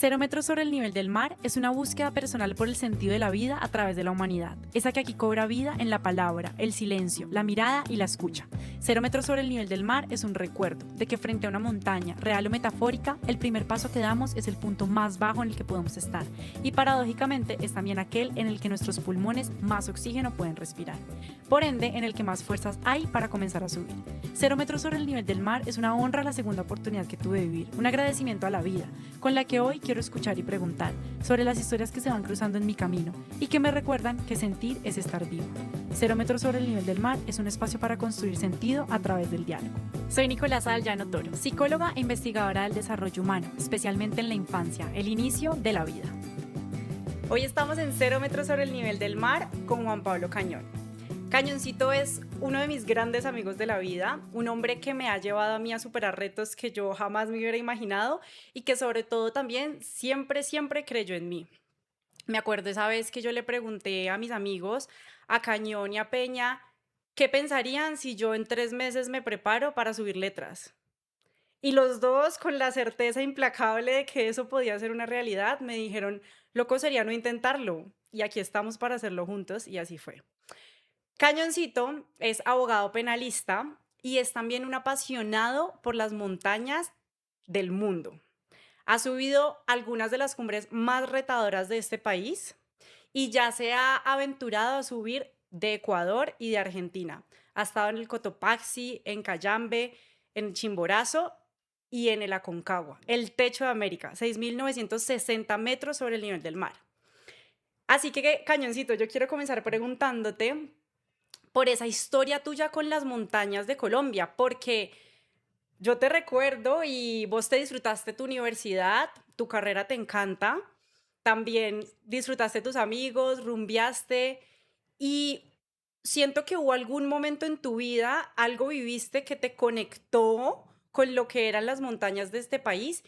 Cero metros sobre el nivel del mar es una búsqueda personal por el sentido de la vida a través de la humanidad. Esa que aquí cobra vida en la palabra, el silencio, la mirada y la escucha. Cero metros sobre el nivel del mar es un recuerdo de que frente a una montaña, real o metafórica, el primer paso que damos es el punto más bajo en el que podemos estar. Y paradójicamente es también aquel en el que nuestros pulmones más oxígeno pueden respirar. Por ende, en el que más fuerzas hay para comenzar a subir. Cero metros sobre el nivel del mar es una honra a la segunda oportunidad que tuve de vivir, un agradecimiento a la vida, con la que hoy quiero escuchar y preguntar sobre las historias que se van cruzando en mi camino y que me recuerdan que sentir es estar vivo. Cero metros sobre el nivel del mar es un espacio para construir sentido a través del diálogo. Soy Nicolás Llano Toro, psicóloga e investigadora del desarrollo humano, especialmente en la infancia, el inicio de la vida. Hoy estamos en Cero metros sobre el nivel del mar con Juan Pablo Cañón. Cañoncito es uno de mis grandes amigos de la vida, un hombre que me ha llevado a mí a superar retos que yo jamás me hubiera imaginado y que sobre todo también siempre creyó en mí. Me acuerdo esa vez que yo le pregunté a mis amigos, a Cañón y a Peña, ¿qué pensarían si yo en 3 meses me preparo para subir letras? Y los dos, con la certeza implacable de que eso podía ser una realidad, me dijeron, loco sería no intentarlo. Y aquí estamos para hacerlo juntos y así fue. Cañoncito es abogado penalista y es también un apasionado por las montañas del mundo. Ha subido algunas de las cumbres más retadoras de este país y ya se ha aventurado a subir de Ecuador y de Argentina. Ha estado en el Cotopaxi, en Cayambe, en Chimborazo y en el Aconcagua, el techo de América, 6.960 metros sobre el nivel del mar. Así que, Cañoncito, yo quiero comenzar preguntándote por esa historia tuya con las montañas de Colombia, porque yo te recuerdo y vos te disfrutaste tu universidad, tu carrera te encanta, también disfrutaste tus amigos, rumbeaste y siento que hubo algún momento en tu vida, algo viviste que te conectó con lo que eran las montañas de este país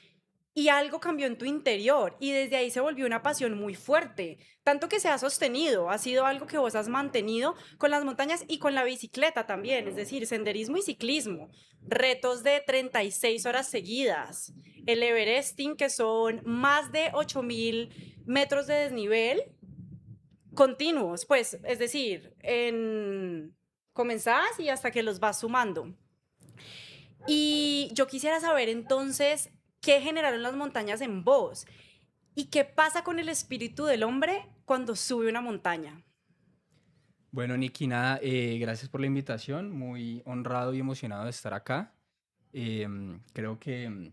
y algo cambió en tu interior y desde ahí se volvió una pasión muy fuerte, tanto que se ha sostenido, ha sido algo que vos has mantenido con las montañas y con la bicicleta también, es decir, senderismo y ciclismo, retos de 36 horas seguidas, el Everesting que son más de 8.000 metros de desnivel continuos, pues, es decir, comenzás y hasta que los vas sumando. Y yo quisiera saber entonces qué generaron las montañas en vos y qué pasa con el espíritu del hombre cuando sube una montaña. Bueno, Nicky, nada, gracias por la invitación, muy honrado y emocionado de estar acá. Creo que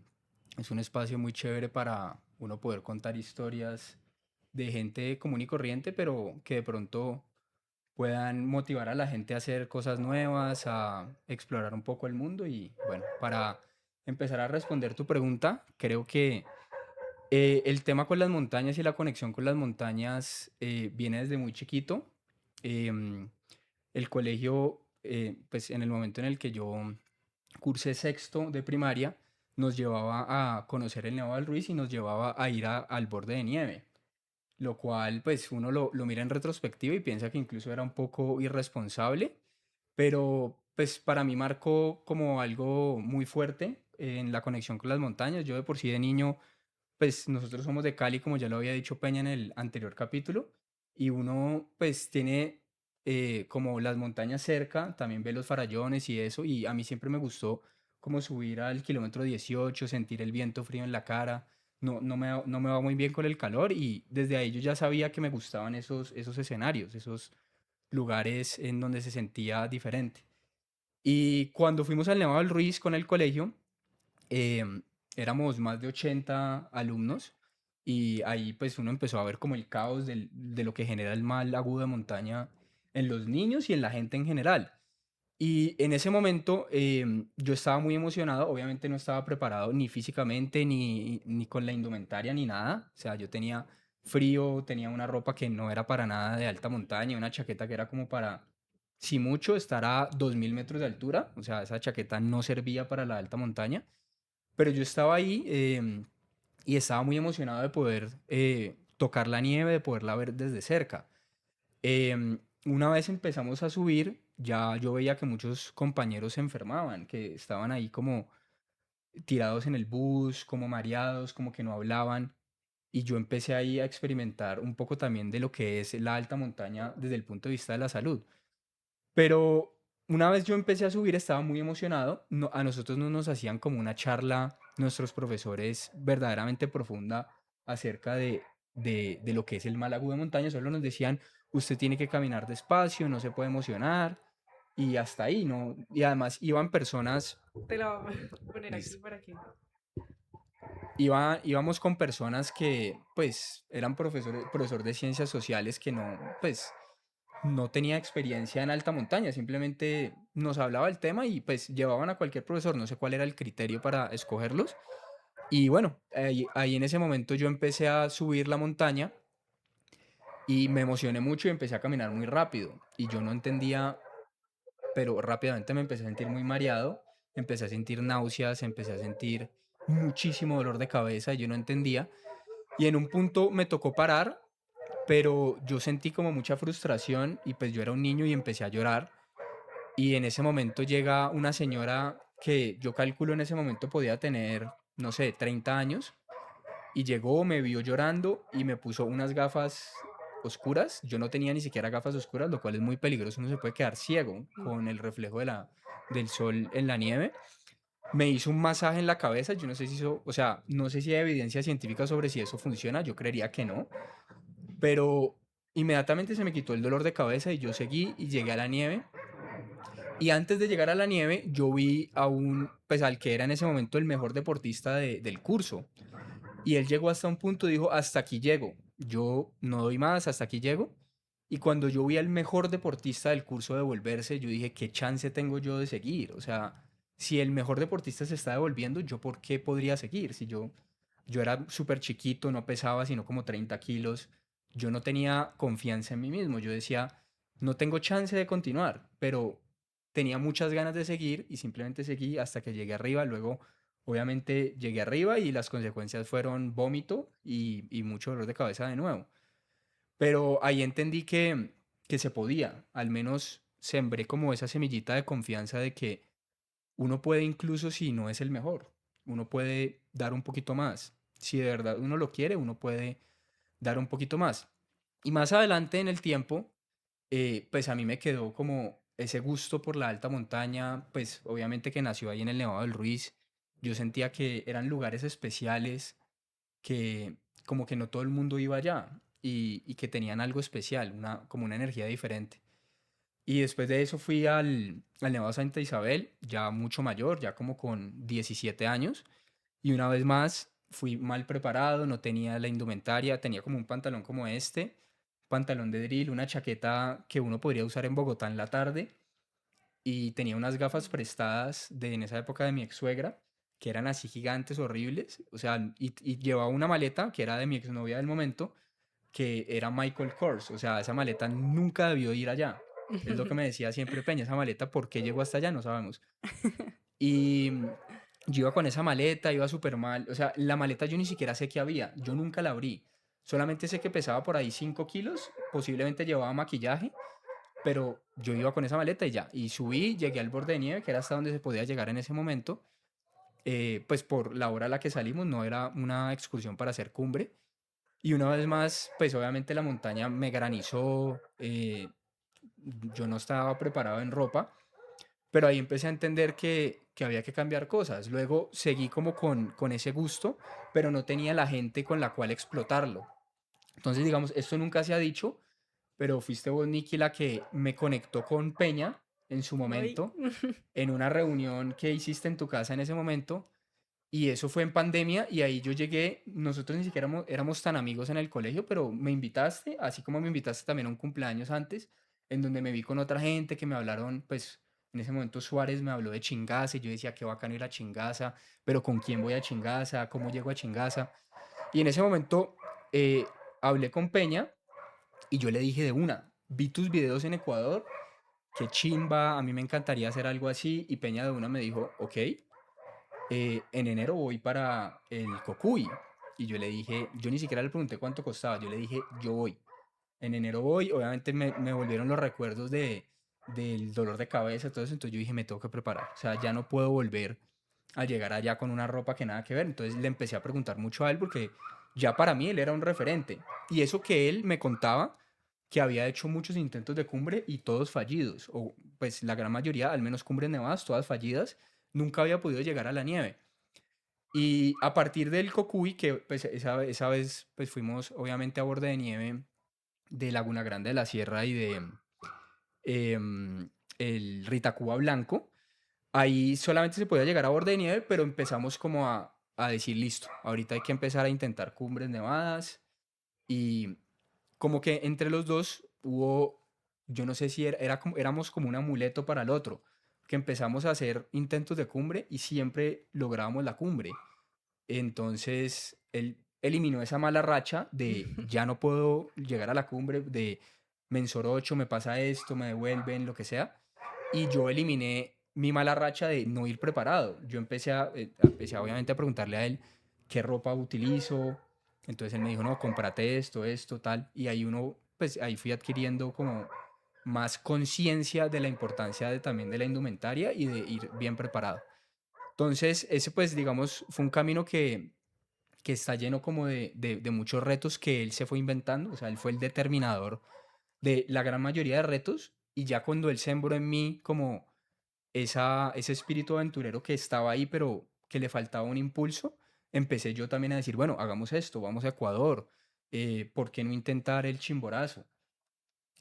es un espacio muy chévere para uno poder contar historias de gente común y corriente, pero que de pronto puedan motivar a la gente a hacer cosas nuevas, a explorar un poco el mundo. Y bueno, para empezar a responder tu pregunta, creo que el tema con las montañas y la conexión con las montañas viene desde muy chiquito. Em, el colegio, pues en el momento en el que yo cursé sexto de primaria, nos llevaba a conocer el Nevado del Ruiz y nos llevaba a ir al borde de nieve, lo cual pues uno lo mira en retrospectiva y piensa que incluso era un poco irresponsable, pero pues para mí marcó como algo muy fuerte en la conexión con las montañas. Yo de por sí de niño, pues nosotros somos de Cali, como ya lo había dicho Peña en el anterior capítulo, y uno pues tiene como las montañas cerca, también ve los farallones y eso, y a mí siempre me gustó como subir al kilómetro 18, sentir el viento frío en la cara. No me va muy bien con el calor y desde ahí yo ya sabía que me gustaban esos escenarios, esos lugares en donde se sentía diferente. Y cuando fuimos al Nevado del Ruiz con el colegio, em, éramos más de 80 alumnos y ahí pues uno empezó a ver como el caos de lo que genera el mal agudo de montaña en los niños y en la gente en general. Y en ese momento yo estaba muy emocionado, obviamente no estaba preparado ni físicamente, ni con la indumentaria, ni nada. O sea, yo tenía frío, tenía una ropa que no era para nada de alta montaña, una chaqueta que era como para, si mucho, estar a 2.000 metros de altura. O sea, esa chaqueta no servía para la alta montaña. Pero yo estaba ahí y estaba muy emocionado de poder tocar la nieve, de poderla ver desde cerca. Una vez empezamos a subir, ya yo veía que muchos compañeros se enfermaban, que estaban ahí como tirados en el bus, como mareados, como que no hablaban. y yo empecé ahí a experimentar un poco también de lo que es la alta montaña desde el punto de vista de la salud. Pero una vez yo empecé a subir, estaba muy emocionado. A nosotros no nos hacían como una charla, nuestros profesores, verdaderamente profunda acerca de lo que es el mal agudo de montaña. Solo nos decían, usted tiene que caminar despacio, no se puede emocionar. Y hasta ahí, ¿no? Y además iban personas, Te la voy a poner aquí listo, para que. íbamos con personas que, pues, eran profesor de ciencias sociales que no, pues, no tenía experiencia en alta montaña, simplemente nos hablaba el tema y pues llevaban a cualquier profesor, no sé cuál era el criterio para escogerlos. Y bueno, ahí en ese momento yo empecé a subir la montaña y me emocioné mucho y empecé a caminar muy rápido. Y yo no entendía, pero rápidamente me empecé a sentir muy mareado, empecé a sentir náuseas, empecé a sentir muchísimo dolor de cabeza y yo no entendía. Y en un punto me tocó parar, pero yo sentí como mucha frustración y pues yo era un niño y empecé a llorar. Y en ese momento llega una señora que yo calculo en ese momento podía tener, no sé, 30 años, y llegó, me vio llorando y me puso unas gafas oscuras. Yo no tenía ni siquiera gafas oscuras, lo cual es muy peligroso, uno se puede quedar ciego con el reflejo del sol en la nieve. Me hizo un masaje en la cabeza, yo no sé si eso, o sea, no sé si hay evidencia científica sobre si eso funciona, yo creería que no, pero inmediatamente se me quitó el dolor de cabeza y yo seguí y llegué a la nieve. Y antes de llegar a la nieve, yo vi a pues al que era en ese momento el mejor deportista del curso. Y él llegó hasta un punto, dijo, hasta aquí llego. Yo no doy más, hasta aquí llego. Y cuando yo vi al mejor deportista del curso devolverse, yo dije, ¿qué chance tengo yo de seguir? O sea, si el mejor deportista se está devolviendo, ¿yo por qué podría seguir? Si yo era súper chiquito, no pesaba sino como 30 kilos, yo no tenía confianza en mí mismo. Yo decía, no tengo chance de continuar, pero tenía muchas ganas de seguir y simplemente seguí hasta que llegué arriba. Luego, obviamente, llegué arriba y las consecuencias fueron vómito y mucho dolor de cabeza de nuevo. Pero ahí entendí que se podía, al menos sembré como esa semillita de confianza de que uno puede incluso si no es el mejor, uno puede dar un poquito más. Si de verdad uno lo quiere, uno puede dar un poquito más. Y más adelante en el tiempo, pues a mí me quedó como ese gusto por la alta montaña, pues obviamente que nació ahí en el Nevado del Ruiz. Yo sentía que eran lugares especiales, que como que no todo el mundo iba allá y que tenían algo especial, como una energía diferente. Y después de eso fui al Nevado Santa Isabel, ya mucho mayor, ya como con 17 años. Y una vez más fui mal preparado, no tenía la indumentaria, tenía como un pantalón como este, pantalón de drill, una chaqueta que uno podría usar en Bogotá en la tarde y tenía unas gafas prestadas en esa época de mi ex suegra, que eran así gigantes, horribles, o sea, y llevaba una maleta que era de mi exnovia del momento, que era Michael Kors, o sea, esa maleta nunca debió ir allá. Es lo que me decía siempre Peña, esa maleta, ¿por qué llegó hasta allá? No sabemos. Y yo iba con esa maleta, iba súper mal. O sea, la maleta yo ni siquiera sé qué había. Yo nunca la abrí. Solamente sé que pesaba por ahí 5 kilos. Posiblemente llevaba maquillaje. Pero yo iba con esa maleta y ya. Y subí, llegué al borde de nieve, que era hasta donde se podía llegar en ese momento. Pues por la hora a la que salimos, no era una excursión para hacer cumbre. Y una vez más, pues obviamente la montaña me granizó. Yo no estaba preparado en ropa. Pero ahí empecé a entender que había que cambiar cosas. Luego seguí como con ese gusto, pero no tenía la gente con la cual explotarlo. Entonces, digamos, esto nunca se ha dicho, pero fuiste vos, Nicky, la que me conectó con Peña en su Ay. momento, en una reunión que hiciste en tu casa en ese momento. Y eso fue en pandemia y ahí yo llegué, nosotros ni siquiera éramos tan amigos en el colegio, pero me invitaste, así como me invitaste también a un cumpleaños antes, en donde me vi con otra gente que me hablaron, pues en ese momento Suárez me habló de Chingaza y yo decía que bacano ir a Chingaza, pero ¿con quién voy a Chingaza? ¿Cómo llego a Chingaza? Y en ese momento eh, hablé con Peña y yo le dije de una, vi tus videos en Ecuador, qué chimba, a mí me encantaría hacer algo así y Peña de una me dijo, ok, en enero voy para el Cocuy. Y yo le dije, yo ni siquiera le pregunté cuánto costaba, yo le dije, yo voy. En enero voy, obviamente me volvieron los recuerdos del dolor de cabeza, todo eso, entonces yo dije, me tengo que preparar. O sea, ya no puedo volver a llegar allá con una ropa que nada que ver. Entonces le empecé a preguntar mucho a él porque ya para mí él era un referente. Y eso que él me contaba que había hecho muchos intentos de cumbre y todos fallidos, o pues la gran mayoría, al menos cumbres nevadas, todas fallidas, nunca había podido llegar a la nieve. Y a partir del Cocuy, que pues esa vez pues fuimos obviamente a borde de nieve de Laguna Grande de la Sierra y de el Ritacuba Blanco, ahí solamente se podía llegar a borde de nieve, pero empezamos como a decir, listo, ahorita hay que empezar a intentar cumbres nevadas y como que entre los dos hubo, yo no sé si éramos como un amuleto para el otro, que empezamos a hacer intentos de cumbre y siempre lográbamos la cumbre. Entonces, él eliminó esa mala racha de ya no puedo llegar a la cumbre, de Mensor 8, me pasa esto, me devuelven, lo que sea. Y yo eliminé mi mala racha de no ir preparado. Yo empecé obviamente a preguntarle a él qué ropa utilizo. Entonces él me dijo, no, cómprate esto, tal. Y ahí pues ahí fui adquiriendo como más conciencia de la importancia también de la indumentaria y de ir bien preparado. Entonces, ese pues digamos fue un camino que está lleno como de muchos retos que él se fue inventando, o sea, él fue el determinador de la gran mayoría de retos y ya cuando él sembró en mí como ese espíritu aventurero que estaba ahí, pero que le faltaba un impulso, empecé yo también a decir, bueno, hagamos esto, vamos a Ecuador, ¿por qué no intentar el Chimborazo?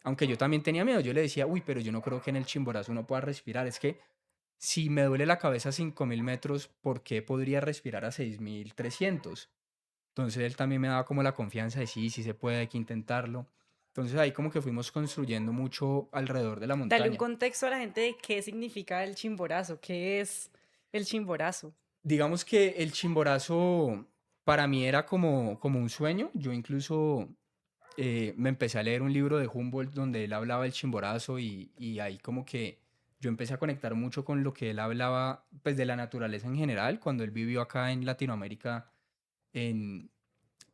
Aunque yo también tenía miedo, yo le decía, uy, pero yo no creo que en el Chimborazo uno pueda respirar, es que si me duele la cabeza a 5.000 metros, ¿por qué podría respirar a 6.300? Entonces él también me daba como la confianza de sí, sí se puede, hay que intentarlo. Entonces ahí como que fuimos construyendo mucho alrededor de la Dale un montaña. contexto a la gente de qué significa el Chimborazo, qué es el Chimborazo. Digamos que el Chimborazo para mí era como un sueño. Yo incluso me empecé a leer un libro de Humboldt donde él hablaba del Chimborazo y ahí como que yo empecé a conectar mucho con lo que él hablaba pues de la naturaleza en general, cuando él vivió acá en Latinoamérica en,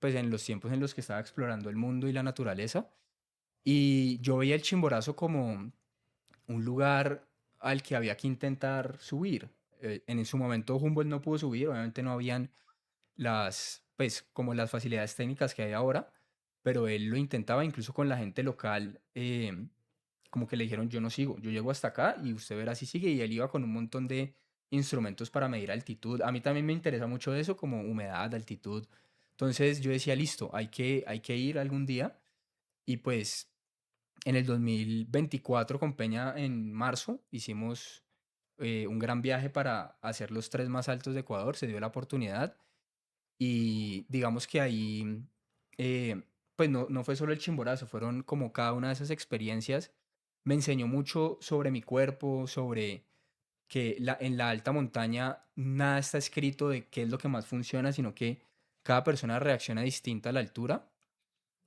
pues en los tiempos en los que estaba explorando el mundo y la naturaleza. Y yo veía el Chimborazo como un lugar al que había que intentar subir. En su momento Humboldt no pudo subir, obviamente no habían pues como las facilidades técnicas que hay ahora, pero él lo intentaba incluso con la gente local, como que le dijeron, yo no sigo, yo llego hasta acá y usted verá si sigue, y él iba con un montón de instrumentos para medir altitud. A mí también me interesa mucho eso, como humedad, altitud. Entonces yo decía, listo, hay que ir algún día, y pues en el 2024 con Peña en marzo hicimos un gran viaje para hacer los tres más altos de Ecuador, se dio la oportunidad y digamos que ahí pues no fue solo el Chimborazo, fueron como cada una de esas experiencias me enseñó mucho sobre mi cuerpo, sobre que en la alta montaña nada está escrito de qué es lo que más funciona, sino que cada persona reacciona distinta a la altura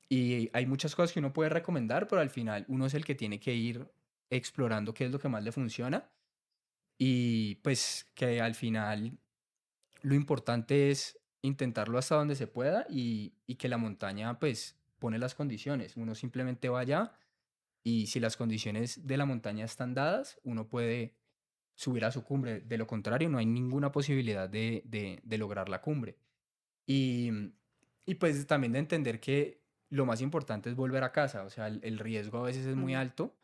y hay muchas cosas que uno puede recomendar, pero al final uno es el que tiene que ir explorando qué es lo que más le funciona y pues que al final lo importante es intentarlo hasta donde se pueda y que la montaña pues pone las condiciones. Uno simplemente va allá y si las condiciones de la montaña están dadas, uno puede subir a su cumbre. De lo contrario, no hay ninguna posibilidad de lograr la cumbre. Y, y pues también de entender que lo más importante es volver a casa, o sea, el riesgo a veces es muy Mm. alto,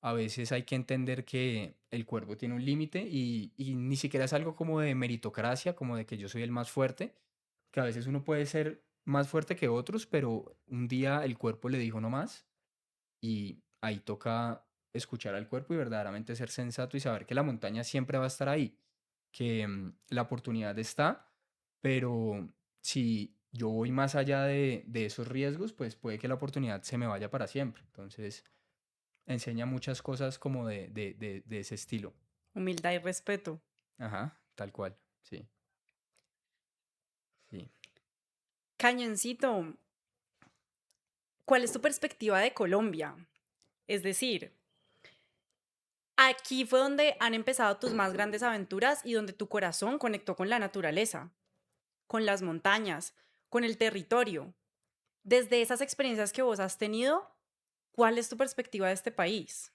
a veces hay que entender que el cuerpo tiene un límite y ni siquiera es algo como de meritocracia, como de que yo soy el más fuerte, que a veces uno puede ser más fuerte que otros, pero un día el cuerpo le dijo no más y ahí toca escuchar al cuerpo y verdaderamente ser sensato y saber que la montaña siempre va a estar ahí, que la oportunidad está, pero si yo voy más allá de esos riesgos, pues puede que la oportunidad se me vaya para siempre. Entonces, enseña muchas cosas como de ese estilo. Humildad y respeto. Ajá, tal cual. Sí, sí. Cañoncito, ¿cuál es tu perspectiva de Colombia? Es decir, aquí fue donde han empezado tus más grandes aventuras y donde tu corazón conectó con la naturaleza, con las montañas, con el territorio. Desde esas experiencias que vos has tenido, ¿cuál es tu perspectiva de este país?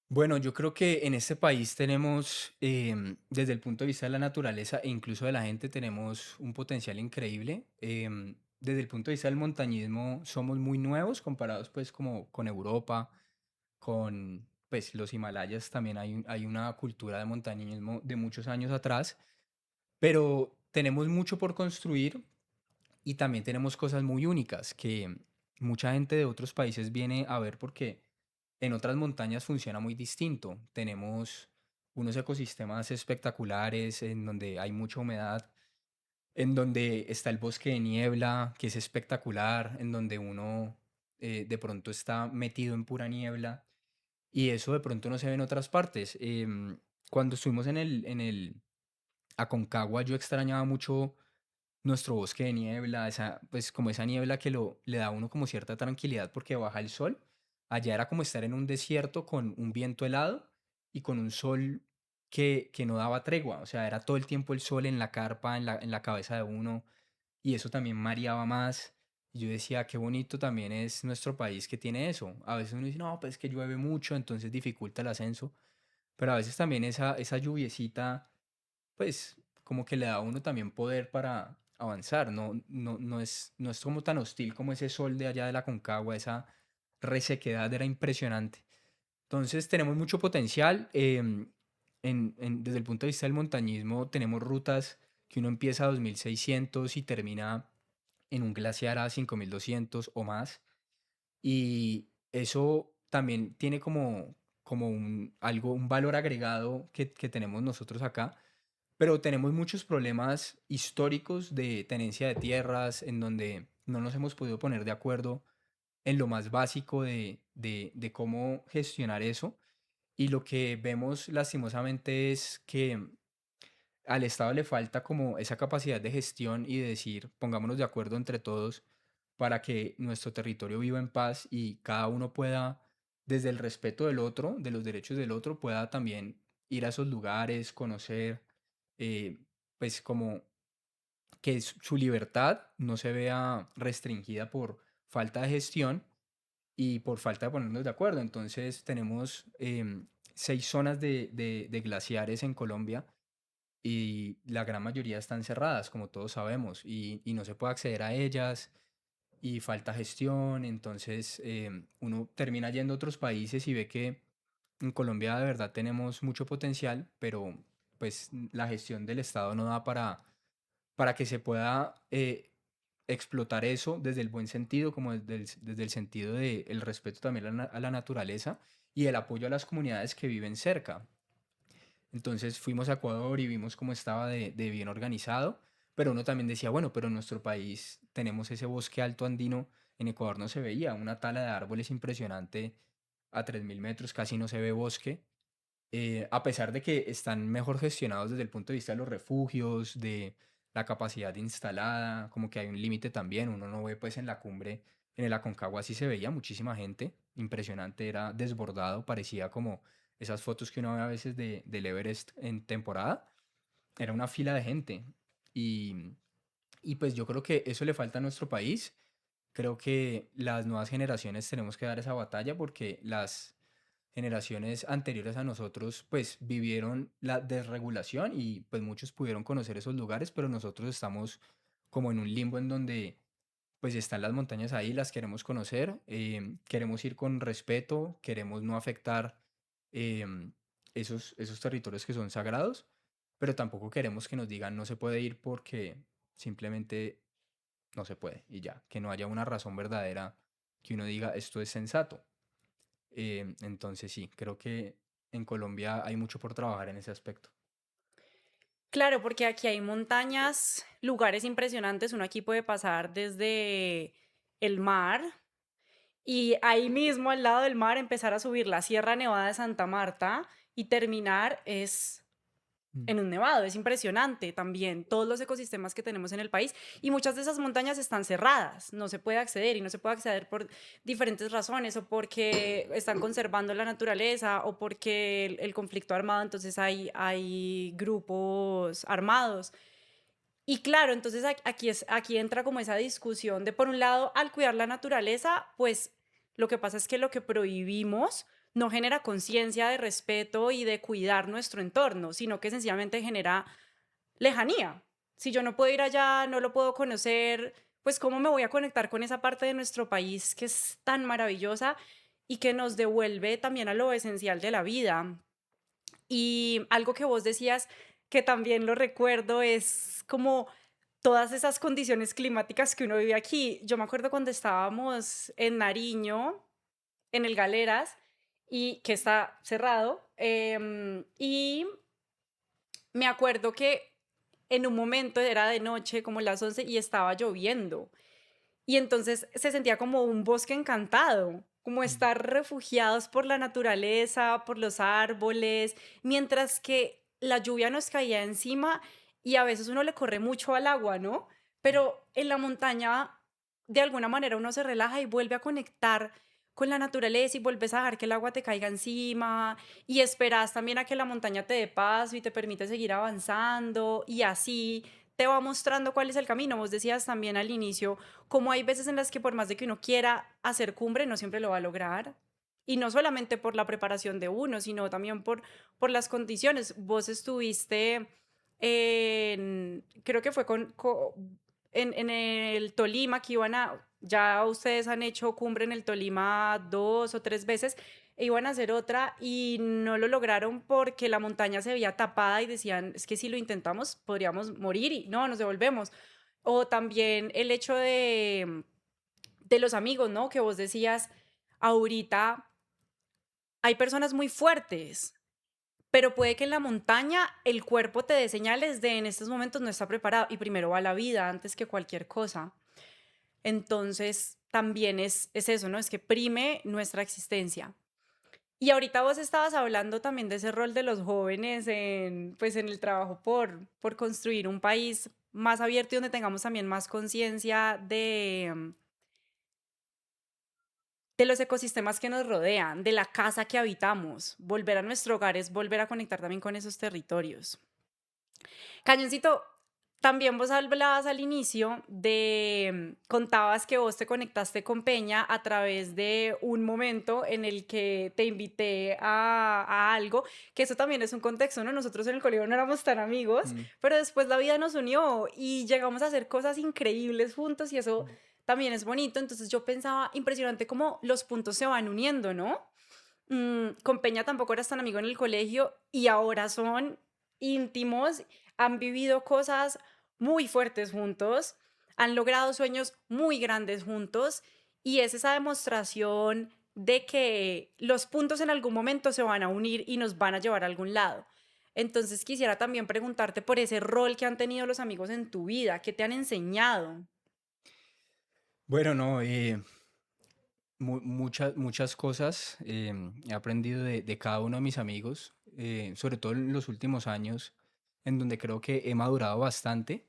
Bueno, yo creo que en este país tenemos, desde el punto de vista de la naturaleza e incluso de la gente, tenemos un potencial increíble. Desde el punto de vista del montañismo, somos muy nuevos comparados pues como con Europa, con pues los Himalayas también hay una cultura de montañismo de muchos años atrás, pero tenemos mucho por construir y también tenemos cosas muy únicas que mucha gente de otros países viene a ver porque en otras montañas funciona muy distinto. Tenemos unos ecosistemas espectaculares en donde hay mucha humedad, en donde está el bosque de niebla, que es espectacular, en donde uno de pronto está metido en pura niebla y eso de pronto no se ve en otras partes. Cuando estuvimos en el Aconcagua, yo extrañaba mucho nuestro bosque de niebla, esa, pues como esa niebla que le da a uno como cierta tranquilidad porque baja el sol. Allá era como estar en un desierto con un viento helado y con un sol que no daba tregua, o sea, era todo el tiempo el sol en la carpa, en la cabeza de uno, y eso también mareaba más. Y yo decía, qué bonito también es nuestro país que tiene eso. A veces uno dice, no, pues es que llueve mucho, entonces dificulta el ascenso, pero a veces también esa lluviecita pues como que le da a uno también poder para avanzar, no es como tan hostil como ese sol de allá de la Concagua, esa resequedad era impresionante. Entonces tenemos mucho potencial, desde el punto de vista del montañismo tenemos rutas que uno empieza a 2600 y termina en un glaciar a 5200 o más, y eso también tiene como un valor agregado que tenemos nosotros acá, pero tenemos muchos problemas históricos de tenencia de tierras en donde no nos hemos podido poner de acuerdo en lo más básico de cómo gestionar eso. Y lo que vemos lastimosamente es que al Estado le falta como esa capacidad de gestión y de decir, pongámonos de acuerdo entre todos para que nuestro territorio viva en paz y cada uno pueda, desde el respeto del otro, de los derechos del otro, pueda también ir a esos lugares, conocer, eh, pues como que su libertad no se vea restringida por falta de gestión y por falta de ponernos de acuerdo. Entonces tenemos 6 zonas de glaciares en Colombia y la gran mayoría están cerradas, como todos sabemos, y no se puede acceder a ellas y falta gestión. Entonces uno termina yendo a otros países y ve que en Colombia de verdad tenemos mucho potencial, pero pues la gestión del Estado no da para que se pueda explotar eso desde el buen sentido, como desde el sentido del respeto también a la naturaleza y el apoyo a las comunidades que viven cerca. Entonces fuimos a Ecuador y vimos cómo estaba de bien organizado, pero uno también decía, bueno, pero en nuestro país tenemos ese bosque alto andino, en Ecuador no se veía, una tala de árboles impresionante a 3000 metros, casi no se ve bosque, a pesar de que están mejor gestionados desde el punto de vista de los refugios, de la capacidad instalada, como que hay un límite también, uno no ve pues en la cumbre, en el Aconcagua sí se veía muchísima gente, impresionante, era desbordado, parecía como esas fotos que uno ve a veces del Everest en temporada, era una fila de gente y, y pues yo creo que eso le falta a nuestro país. Creo que las nuevas generaciones tenemos que dar esa batalla porque las generaciones anteriores a nosotros pues vivieron la desregulación y pues muchos pudieron conocer esos lugares, pero nosotros estamos como en un limbo en donde pues están las montañas ahí, las queremos conocer, queremos ir con respeto, queremos no afectar esos territorios que son sagrados, pero tampoco queremos que nos digan no se puede ir porque simplemente no se puede y ya, que no haya una razón verdadera que uno diga esto es sensato. Entonces sí, creo que en Colombia hay mucho por trabajar en ese aspecto. Claro, porque aquí hay montañas, lugares impresionantes. Uno aquí puede pasar desde el mar y ahí mismo al lado del mar empezar a subir la Sierra Nevada de Santa Marta y terminar es Mm. en un nevado. Es impresionante también todos los ecosistemas que tenemos en el país y muchas de esas montañas están cerradas, no se puede acceder y no se puede acceder por diferentes razones o porque están conservando la naturaleza o porque el conflicto armado, entonces hay grupos armados. Y claro, entonces aquí entra como esa discusión de, por un lado, al cuidar la naturaleza, pues lo que pasa es que lo que prohibimos no genera conciencia de respeto y de cuidar nuestro entorno, sino que sencillamente genera lejanía. Si yo no puedo ir allá, no lo puedo conocer, pues cómo me voy a conectar con esa parte de nuestro país que es tan maravillosa y que nos devuelve también a lo esencial de la vida. Y algo que vos decías, que también lo recuerdo, es como todas esas condiciones climáticas que uno vive aquí. Yo me acuerdo cuando estábamos en Nariño, en el Galeras, y que está cerrado, y me acuerdo que en un momento era de noche, como las 11, y estaba lloviendo. Y entonces se sentía como un bosque encantado, como Mm. estar refugiados por la naturaleza, por los árboles, mientras que la lluvia nos caía encima y a veces uno le corre mucho al agua, ¿no? Pero en la montaña, de alguna manera, uno se relaja y vuelve a conectar con la naturaleza y vuelves a dejar que el agua te caiga encima y esperas también a que la montaña te dé paso y te permite seguir avanzando y así te va mostrando cuál es el camino. Vos decías también al inicio, como hay veces en las que por más de que uno quiera hacer cumbre, no siempre lo va a lograr. Y no solamente por la preparación de uno, sino también por las condiciones. Vos estuviste creo que fue en el Tolima, que ya ustedes han hecho cumbre en el Tolima 2 o 3 veces, e iban a hacer otra y no lo lograron porque la montaña se veía tapada y decían, es que si lo intentamos podríamos morir y no, nos devolvemos. O también el hecho de los amigos, ¿no? Que vos decías, ahorita hay personas muy fuertes, pero puede que en la montaña el cuerpo te dé señales de en estos momentos no está preparado y primero va la vida antes que cualquier cosa. Entonces, también es eso, ¿no? Es que prime nuestra existencia. Y ahorita vos estabas hablando también de ese rol de los jóvenes pues en el trabajo por construir un país más abierto y donde tengamos también más conciencia de los ecosistemas que nos rodean, de la casa que habitamos. Volver a nuestro hogar es volver a conectar también con esos territorios. Cañoncito, también vos hablabas al inicio contabas que vos te conectaste con Peña a través de un momento en el que te invité a algo, que eso también es un contexto, ¿no? Nosotros en el colegio no éramos tan amigos, Mm. pero después la vida nos unió y llegamos a hacer cosas increíbles juntos y eso Mm. también es bonito. Entonces yo pensaba, impresionante cómo los puntos se van uniendo, ¿no? Con Peña tampoco eras tan amigo en el colegio y ahora son íntimos, han vivido cosas muy fuertes juntos, han logrado sueños muy grandes juntos y es esa demostración de que los puntos en algún momento se van a unir y nos van a llevar a algún lado. Entonces quisiera también preguntarte por ese rol que han tenido los amigos en tu vida, qué te han enseñado. Bueno, no, muchas cosas he aprendido de cada uno de mis amigos, sobre todo en los últimos años, en donde creo que he madurado bastante.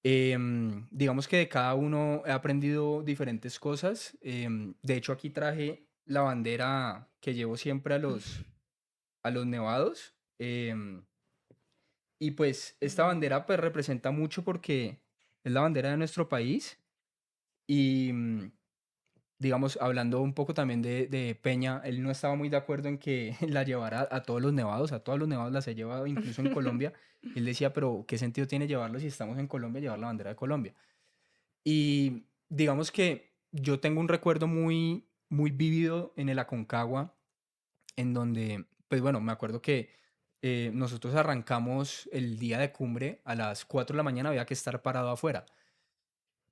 Digamos que de cada uno he aprendido diferentes cosas. De hecho, aquí traje la bandera que llevo siempre a los nevados. Y pues esta bandera pues representa mucho porque es la bandera de nuestro país. Y digamos, hablando un poco también de Peña, él no estaba muy de acuerdo en que la llevara a todos los nevados, a todos los nevados las he llevado, incluso en Colombia. Él decía, pero ¿qué sentido tiene llevarlo si estamos en Colombia, llevar la bandera de Colombia? Y digamos que yo tengo un recuerdo muy vívido en el Aconcagua, en donde, pues bueno, me acuerdo que nosotros arrancamos el día de cumbre a las 4 de la mañana, había que estar parado afuera.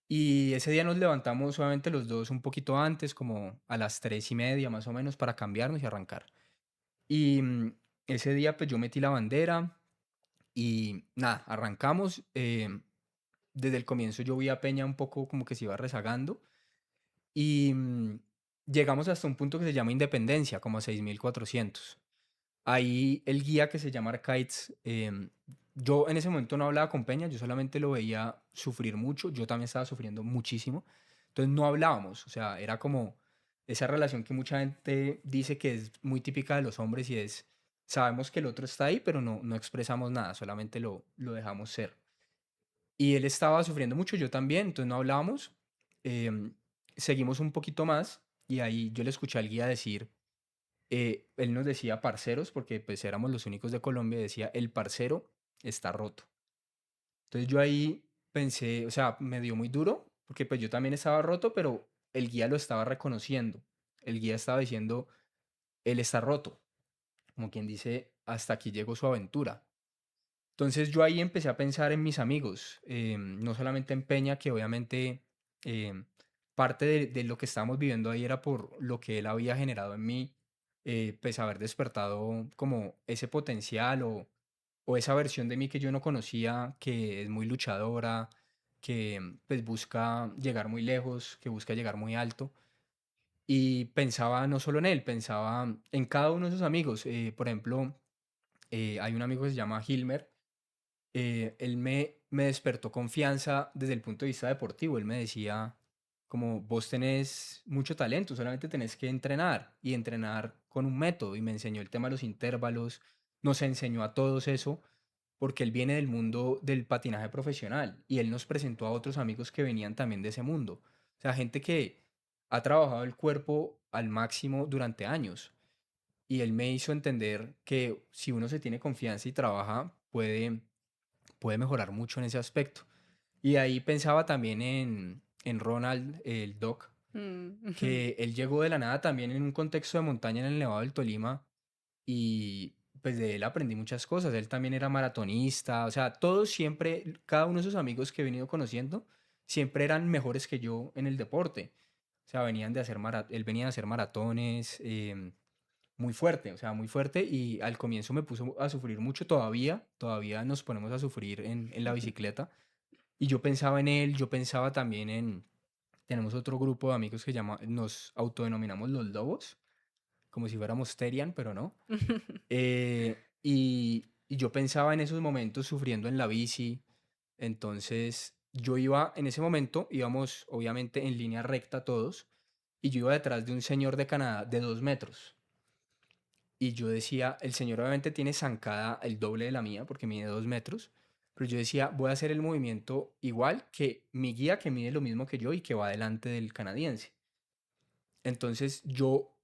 Y ese día nos levantamos solamente los dos un poquito antes, como a las 3:30 más o menos, para cambiarnos y arrancar. Y ese día pues yo metí la bandera y nada, arrancamos. Desde el comienzo yo vi a Peña un poco como que se iba rezagando y llegamos hasta un punto que se llama Independencia, como a 6.400. Ahí el guía que se llama Arcaiz, yo en ese momento no hablaba con Peña, yo solamente lo veía sufrir mucho, yo también estaba sufriendo muchísimo, entonces no hablábamos, o sea, era como esa relación que mucha gente dice que es muy típica de los hombres y es, sabemos que el otro está ahí, pero no expresamos nada, solamente lo dejamos ser. Y él estaba sufriendo mucho, yo también, entonces no hablábamos, seguimos un poquito más y ahí yo le escuché al guía decir, él nos decía parceros, porque pues éramos los únicos de Colombia, decía, el parcero está roto. Entonces yo ahí pensé, o sea, me dio muy duro, porque pues yo también estaba roto, pero el guía lo estaba reconociendo. El guía estaba diciendo, él está roto, como quien dice, hasta aquí llegó su aventura. Entonces yo ahí empecé a pensar en mis amigos, no solamente en Peña, que obviamente em, parte de lo que estábamos viviendo ahí era por lo que él había generado en mí, pues haber despertado como ese potencial o esa versión de mí que yo no conocía, que es muy luchadora, que pues busca llegar muy lejos, que busca llegar muy alto. Y pensaba no solo en él, pensaba en cada uno de sus amigos. Por ejemplo, hay un amigo que se llama Hilmer. Él me despertó confianza desde el punto de vista deportivo. Él me decía, como vos tenés mucho talento, solamente tenés que entrenar y entrenar con un método. Y me enseñó el tema de los intervalos, nos enseñó a todos eso, porque él viene del mundo del patinaje profesional y él nos presentó a otros amigos que venían también de ese mundo. O sea, gente que ha trabajado el cuerpo al máximo durante años. Y él me hizo entender que si uno se tiene confianza y trabaja, puede mejorar mucho en ese aspecto. Y ahí pensaba también en Ronald, el Doc, Mm. que él llegó de la nada también en un contexto de montaña en el Nevado del Tolima y pues de él aprendí muchas cosas. Él también era maratonista, o sea, todos siempre, cada uno de sus amigos que he venido conociendo, siempre eran mejores que yo en el deporte. O sea, él venía de hacer maratones, muy fuerte, o sea, muy fuerte y al comienzo me puso a sufrir mucho, todavía nos ponemos a sufrir en la bicicleta y yo pensaba en él, yo pensaba también tenemos otro grupo de amigos que nos autodenominamos los Lobos, como si fuéramos Terian, pero no. Y yo pensaba en esos momentos sufriendo en la bici, entonces yo iba, en ese momento íbamos obviamente en línea recta todos y yo iba detrás de un señor de Canadá de 2 metros. Y yo decía, el señor obviamente tiene zancada el doble de la mía porque mide 2 metros, pero yo decía, voy a hacer el movimiento igual que mi guía que mide lo mismo que yo y que va delante del canadiense. Entonces yo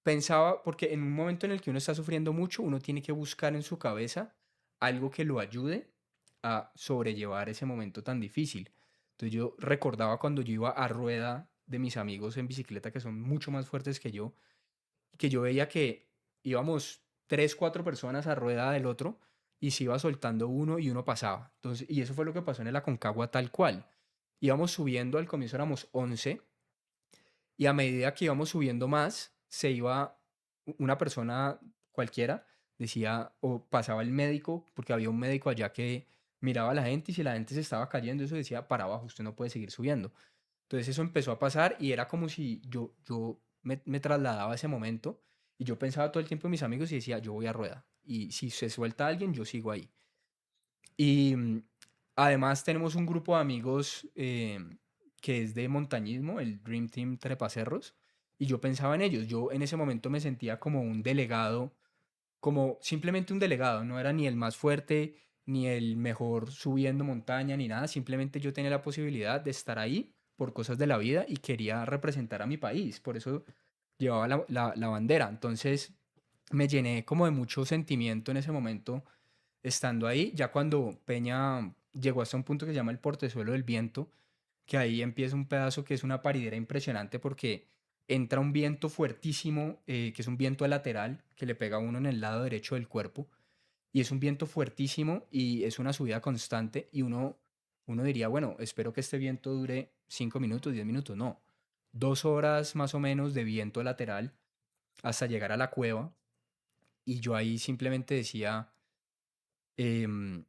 pensaba, porque en un momento en el que uno está sufriendo mucho, uno tiene que buscar en su cabeza algo que lo ayude a sobrellevar ese momento tan difícil. Entonces yo recordaba cuando yo iba a rueda de mis amigos en bicicleta que son mucho más fuertes que yo veía que íbamos tres, cuatro personas a rueda del otro y se iba soltando uno y uno pasaba. Entonces, y eso fue lo que pasó en el Aconcagua tal cual. Íbamos subiendo, al comienzo éramos 11 y a medida que íbamos subiendo más, se iba una persona cualquiera, decía, o pasaba el médico, porque había un médico allá que miraba a la gente y si la gente se estaba cayendo, eso decía, para abajo, usted no puede seguir subiendo. Entonces eso empezó a pasar y era como si yo me trasladaba a ese momento y yo pensaba todo el tiempo en mis amigos y decía, yo voy a rueda. Y si se suelta alguien, yo sigo ahí. Y además tenemos un grupo de amigos que es de montañismo, el Dream Team Trepacerros, y yo pensaba en ellos. Yo en ese momento me sentía como un delegado, como simplemente un delegado, no era ni el más fuerte, ni el mejor subiendo montaña, ni nada, simplemente yo tenía la posibilidad de estar ahí por cosas de la vida y quería representar a mi país, por eso llevaba la bandera. Entonces me llené como de mucho sentimiento en ese momento estando ahí, ya cuando Peña llegó hasta un punto que se llama el portezuelo del viento, que ahí empieza un pedazo que es una paridera impresionante porque entra un viento fuertísimo, que es un viento lateral, que le pega a uno en el lado derecho del cuerpo, y es un viento fuertísimo y es una subida constante, y uno diría, bueno, espero que este viento dure 5 minutos, 10 minutos, no, 2 horas más o menos de viento lateral hasta llegar a la cueva, y yo ahí simplemente decía, em,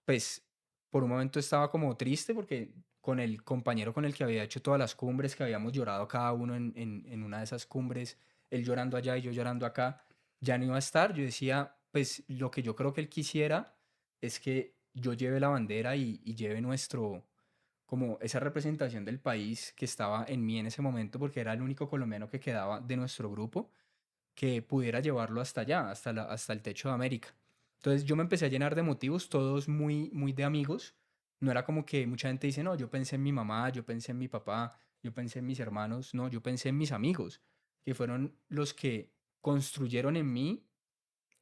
pues por un momento estaba como triste porque con el compañero con el que había hecho todas las cumbres, que habíamos llorado cada uno en una de esas cumbres, él llorando allá y yo llorando acá, ya no iba a estar. Yo decía, pues lo que yo creo que él quisiera es que yo lleve la bandera y lleve como esa representación del país que estaba en mí en ese momento, porque era el único colombiano que quedaba de nuestro grupo que pudiera llevarlo hasta allá, hasta el techo de América. Entonces yo me empecé a llenar de motivos, todos muy, muy de amigos. No era como que mucha gente dice, no, yo pensé en mi mamá, yo pensé en mi papá, yo pensé en mis hermanos, no, yo pensé en mis amigos, que fueron los que construyeron en mí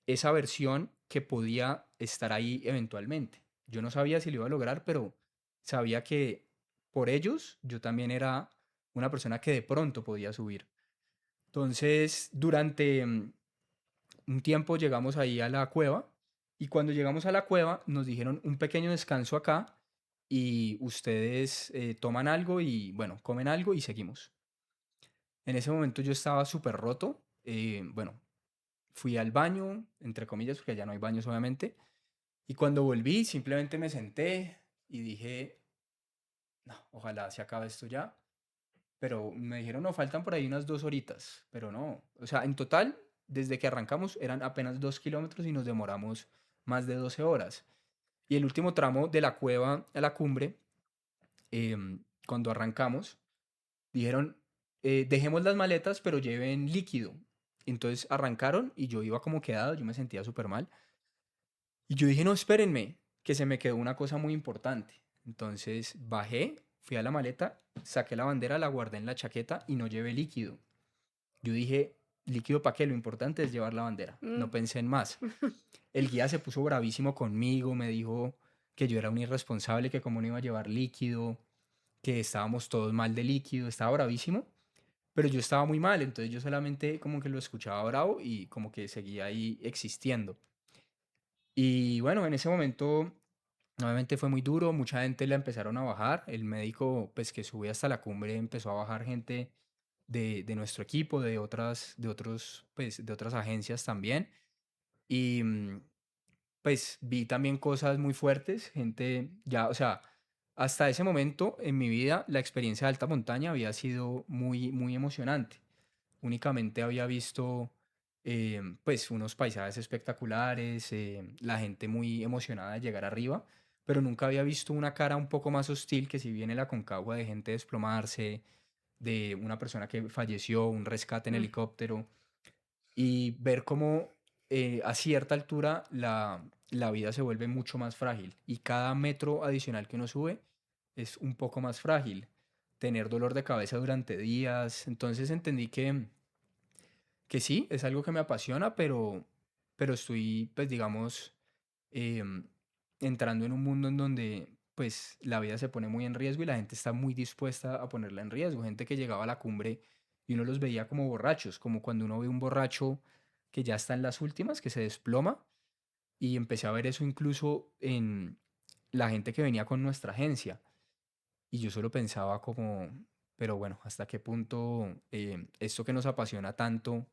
esa versión que podía estar ahí eventualmente. Yo no sabía si lo iba a lograr, pero sabía que por ellos yo también era una persona que de pronto podía subir. Entonces, durante un tiempo llegamos ahí a la cueva y cuando llegamos a la cueva nos dijeron un pequeño descanso acá y ustedes toman algo y bueno, comen algo y seguimos. En ese momento yo estaba súper roto. Bueno, fui al baño, entre comillas, porque allá no hay baños obviamente. Y cuando volví, simplemente me senté y dije, no, ojalá se acabe esto ya. Pero me dijeron, no, faltan por ahí unas 2 horitas. Pero no, o sea, en total, desde que arrancamos eran apenas 2 kilómetros y nos demoramos más de 12 horas. Y el último tramo de la cueva a la cumbre, cuando arrancamos, dijeron, dejemos las maletas, pero lleven líquido. Entonces arrancaron y yo iba como quedado, yo me sentía súper mal. Y yo dije, no, espérenme, que se me quedó una cosa muy importante. Entonces bajé, fui a la maleta, saqué la bandera, la guardé en la chaqueta y no llevé líquido. Yo dije, líquido para qué, lo importante es llevar la bandera. No Mm. pensé en más. El guía se puso bravísimo conmigo, me dijo que yo era un irresponsable, que cómo no iba a llevar líquido, que estábamos todos mal de líquido, estaba bravísimo, pero yo estaba muy mal, entonces yo solamente como que lo escuchaba bravo y como que seguía ahí existiendo. Y bueno, en ese momento nuevamente fue muy duro, mucha gente la empezaron a bajar, el médico pues que subía hasta la cumbre empezó a bajar gente de nuestro equipo, de otras agencias también. Y pues vi también cosas muy fuertes, gente ya, o sea, hasta ese momento en mi vida la experiencia de alta montaña había sido muy, muy emocionante. Únicamente había visto pues unos paisajes espectaculares, la gente muy emocionada de llegar arriba, pero nunca había visto una cara un poco más hostil que si viene la Concagua de gente desplomarse, de una persona que falleció, un rescate en Mm. helicóptero y ver cómo a cierta altura la vida se vuelve mucho más frágil y cada metro adicional que uno sube es un poco más frágil. Tener dolor de cabeza durante días. Entonces entendí que sí, es algo que me apasiona, pero estoy, pues digamos, em, entrando en un mundo en donde pues la vida se pone muy en riesgo y la gente está muy dispuesta a ponerla en riesgo. Gente que llegaba a la cumbre y uno los veía como borrachos, como cuando uno ve un borracho que ya está en las últimas, que se desploma. Y empecé a ver eso incluso en la gente que venía con nuestra agencia. Y yo solo pensaba como, pero bueno, ¿hasta qué punto esto que nos apasiona tanto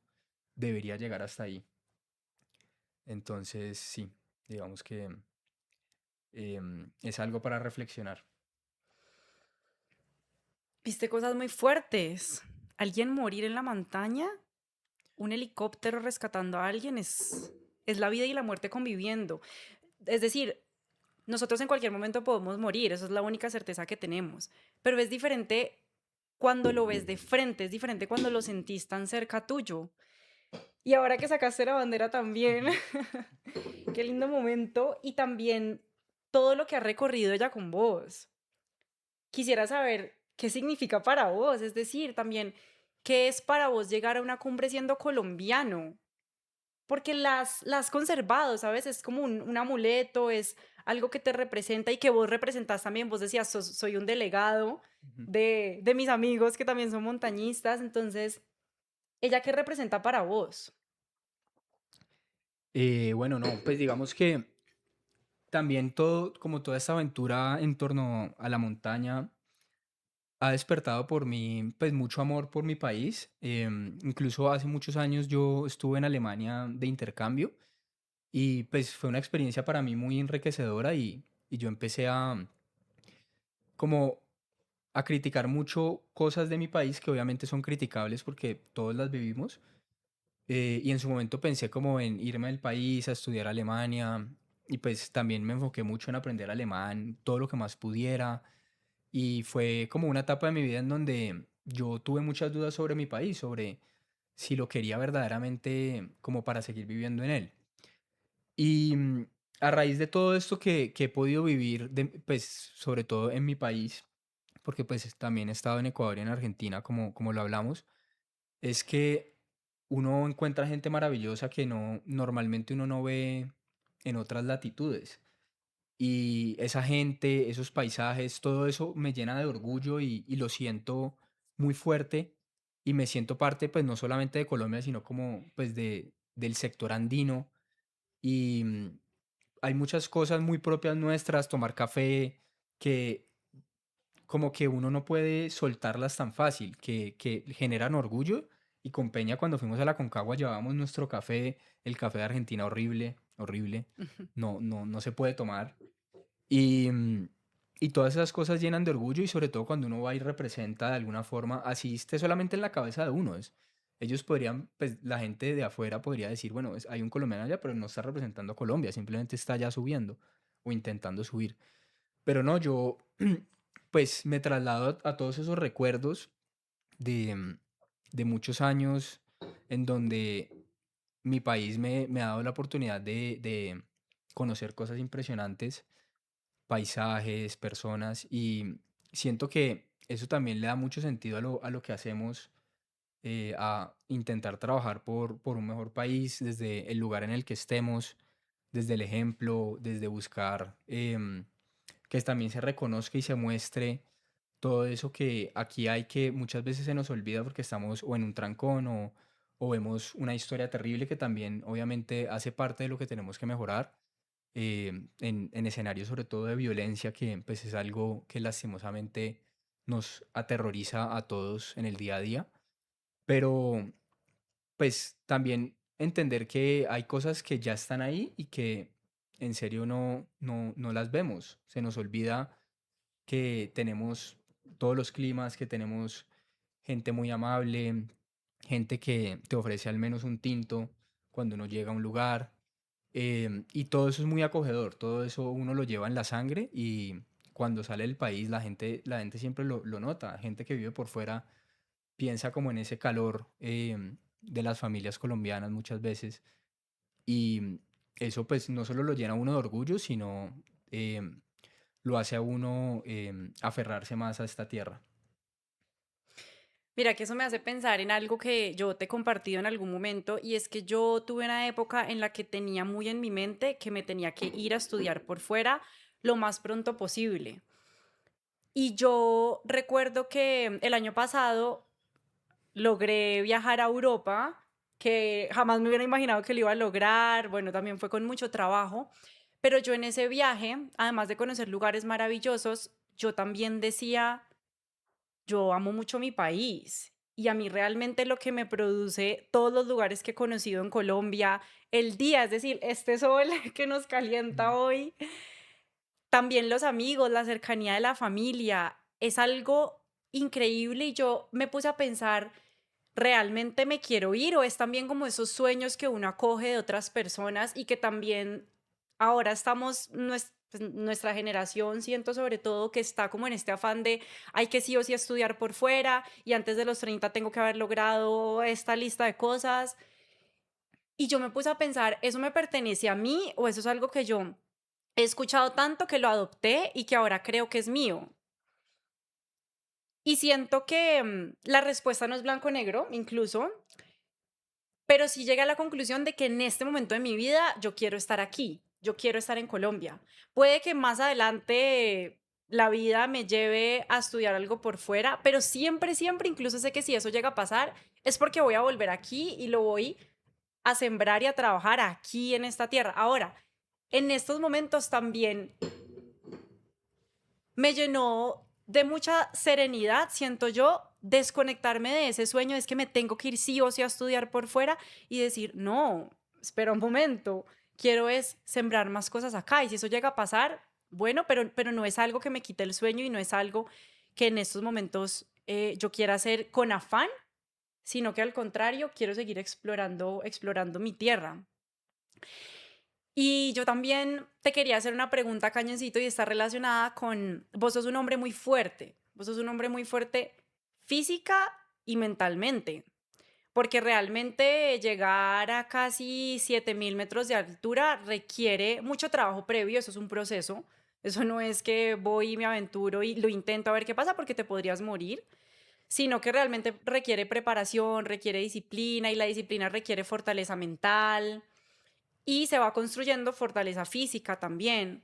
debería llegar hasta ahí? Entonces, sí, digamos que es algo para reflexionar. Viste cosas muy fuertes. Alguien morir en la montaña, un helicóptero rescatando a alguien es la vida y la muerte conviviendo. Es decir, nosotros en cualquier momento podemos morir, eso es la única certeza que tenemos. Pero es diferente cuando lo ves de frente, es diferente cuando lo sentís tan cerca tuyo. Y ahora que sacaste la bandera también, Ujú. qué lindo momento. Y también todo lo que ha recorrido ella con vos. Quisiera saber qué significa para vos, es decir, también qué es para vos llegar a una cumbre siendo colombiano, porque la has conservado, ¿sabes? Es como un amuleto, es algo que te representa y que vos representás también. Vos decías, soy un delegado Ujú. de mis amigos que también son montañistas, entonces, ¿ella qué representa para vos? Bueno, no, pues digamos que también todo, como toda esta aventura en torno a la montaña, ha despertado por mí, pues mucho amor por mi país. Incluso hace muchos años yo estuve en Alemania de intercambio y pues fue una experiencia para mí muy enriquecedora y yo empecé a como a criticar mucho cosas de mi país que obviamente son criticables porque todos las vivimos. Y en su momento pensé como en irme del país a estudiar Alemania y pues también me enfoqué mucho en aprender alemán, todo lo que más pudiera. Y fue como una etapa de mi vida en donde yo tuve muchas dudas sobre mi país, sobre si lo quería verdaderamente como para seguir viviendo en él. Y a raíz de todo esto que he podido vivir, pues sobre todo en mi país, porque pues también he estado en Ecuador y en Argentina, como lo hablamos, es que uno encuentra gente maravillosa que no, normalmente uno no ve en otras latitudes. Y esa gente, esos paisajes, todo eso me llena de orgullo y lo siento muy fuerte y me siento parte pues no solamente de Colombia, sino como pues del sector andino y hay muchas cosas muy propias nuestras, tomar café, que como que uno no puede soltarlas tan fácil, que generan orgullo. Y con Peña cuando fuimos a la Concagua llevábamos nuestro café, el café de Argentina horrible, horrible, no se puede tomar. Y, y todas esas cosas llenan de orgullo y sobre todo cuando uno va y representa de alguna forma, así esté solamente en la cabeza de uno. Ellos podrían, pues la gente de afuera podría decir, bueno, hay un colombiano allá, pero no está representando a Colombia, simplemente está allá subiendo o intentando subir. Pero no, yo pues me traslado a todos esos recuerdos de, de muchos años en donde mi país me ha dado la oportunidad de conocer cosas impresionantes, paisajes, personas, y siento que eso también le da mucho sentido a lo que hacemos, a intentar trabajar por un mejor país desde el lugar en el que estemos, desde el ejemplo, desde buscar que también se reconozca y se muestre todo eso que aquí hay que muchas veces se nos olvida porque estamos o en un trancón o vemos una historia terrible que también obviamente hace parte de lo que tenemos que mejorar en escenarios sobre todo de violencia que pues es algo que lastimosamente nos aterroriza a todos en el día a día, pero pues también entender que hay cosas que ya están ahí y que en serio no las vemos. Se nos olvida que tenemos todos los climas, que tenemos gente muy amable, gente que te ofrece al menos un tinto cuando uno llega a un lugar. Y todo eso es muy acogedor, todo eso uno lo lleva en la sangre y cuando sale del país la gente siempre lo nota, gente que vive por fuera piensa como en ese calor de las familias colombianas muchas veces y eso pues no solo lo llena a uno de orgullo, sino em, lo hace a uno aferrarse más a esta tierra. Mira que eso me hace pensar en algo que yo te he compartido en algún momento y es que yo tuve una época en la que tenía muy en mi mente que me tenía que ir a estudiar por fuera lo más pronto posible. Y yo recuerdo que el año pasado logré viajar a Europa, que jamás me hubiera imaginado que lo iba a lograr. Bueno, también fue con mucho trabajo, pero yo en ese viaje, además de conocer lugares maravillosos, yo también decía, yo amo mucho mi país. Y a mí realmente lo que me produce todos los lugares que he conocido en Colombia, el día, es decir, este sol que nos calienta Mm. hoy, también los amigos, la cercanía de la familia, es algo increíble y yo me puse a pensar, ¿realmente me quiero ir o es también como esos sueños que uno acoge de otras personas y que también ahora estamos, pues, nuestra generación, siento sobre todo que está como en este afán de hay que sí o sí estudiar por fuera y antes de los 30 tengo que haber logrado esta lista de cosas? Y yo me puse a pensar, ¿eso me pertenece a mí o eso es algo que yo he escuchado tanto que lo adopté y que ahora creo que es mío? Y siento que la respuesta no es blanco o negro, incluso, pero sí llegué a la conclusión de que en este momento de mi vida yo quiero estar aquí, yo quiero estar en Colombia. Puede que más adelante la vida me lleve a estudiar algo por fuera, pero siempre, siempre, incluso sé que si eso llega a pasar, es porque voy a volver aquí y lo voy a sembrar y a trabajar aquí en esta tierra. Ahora, en estos momentos también me llenó de mucha serenidad, siento yo, desconectarme de ese sueño, es que me tengo que ir sí o sí a estudiar por fuera y decir, no, espera un momento, quiero es sembrar más cosas acá y si eso llega a pasar, bueno, pero no es algo que me quite el sueño y no es algo que en estos momentos yo quiera hacer con afán, sino que al contrario, quiero seguir explorando mi tierra. Y yo también te quería hacer una pregunta, Cañoncito, y está relacionada con, vos sos un hombre muy fuerte, vos sos un hombre muy fuerte física y mentalmente, porque realmente llegar a casi 7.000 metros de altura requiere mucho trabajo previo, eso es un proceso, eso no es que voy y me aventuro y lo intento a ver qué pasa porque te podrías morir. sino que realmente requiere preparación, requiere disciplina y la disciplina requiere fortaleza mental y se va construyendo fortaleza física también.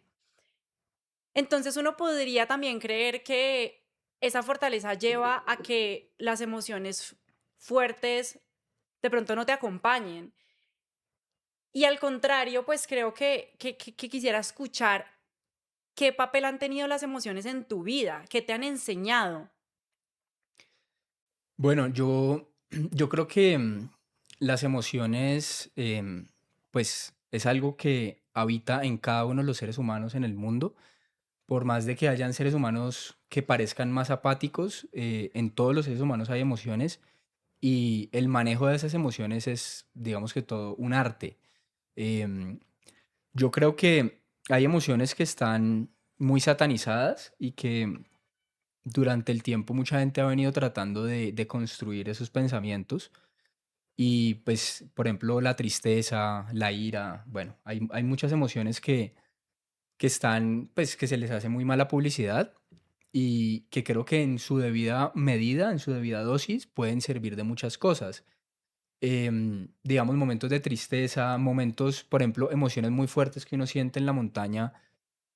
Entonces uno podría también creer que esa fortaleza lleva a que las emociones fuertes de pronto no te acompañen. Y al contrario, pues creo que quisiera escuchar qué papel han tenido las emociones en tu vida, qué te han enseñado. Bueno, yo creo que las emociones, pues es algo que habita en cada uno de los seres humanos en el mundo. Por más de que hayan seres humanos que parezcan más apáticos, en todos los seres humanos hay emociones y el manejo de esas emociones es, digamos que todo, un arte. Em, yo creo que hay emociones que están muy satanizadas y que durante el tiempo mucha gente ha venido tratando de construir esos pensamientos. Y pues, por ejemplo, la tristeza, la ira, bueno, hay muchas emociones que están, pues que se les hace muy mala publicidad y que creo que en su debida medida, en su debida dosis, pueden servir de muchas cosas. Digamos, momentos de tristeza, momentos, por ejemplo, emociones muy fuertes que uno siente en la montaña,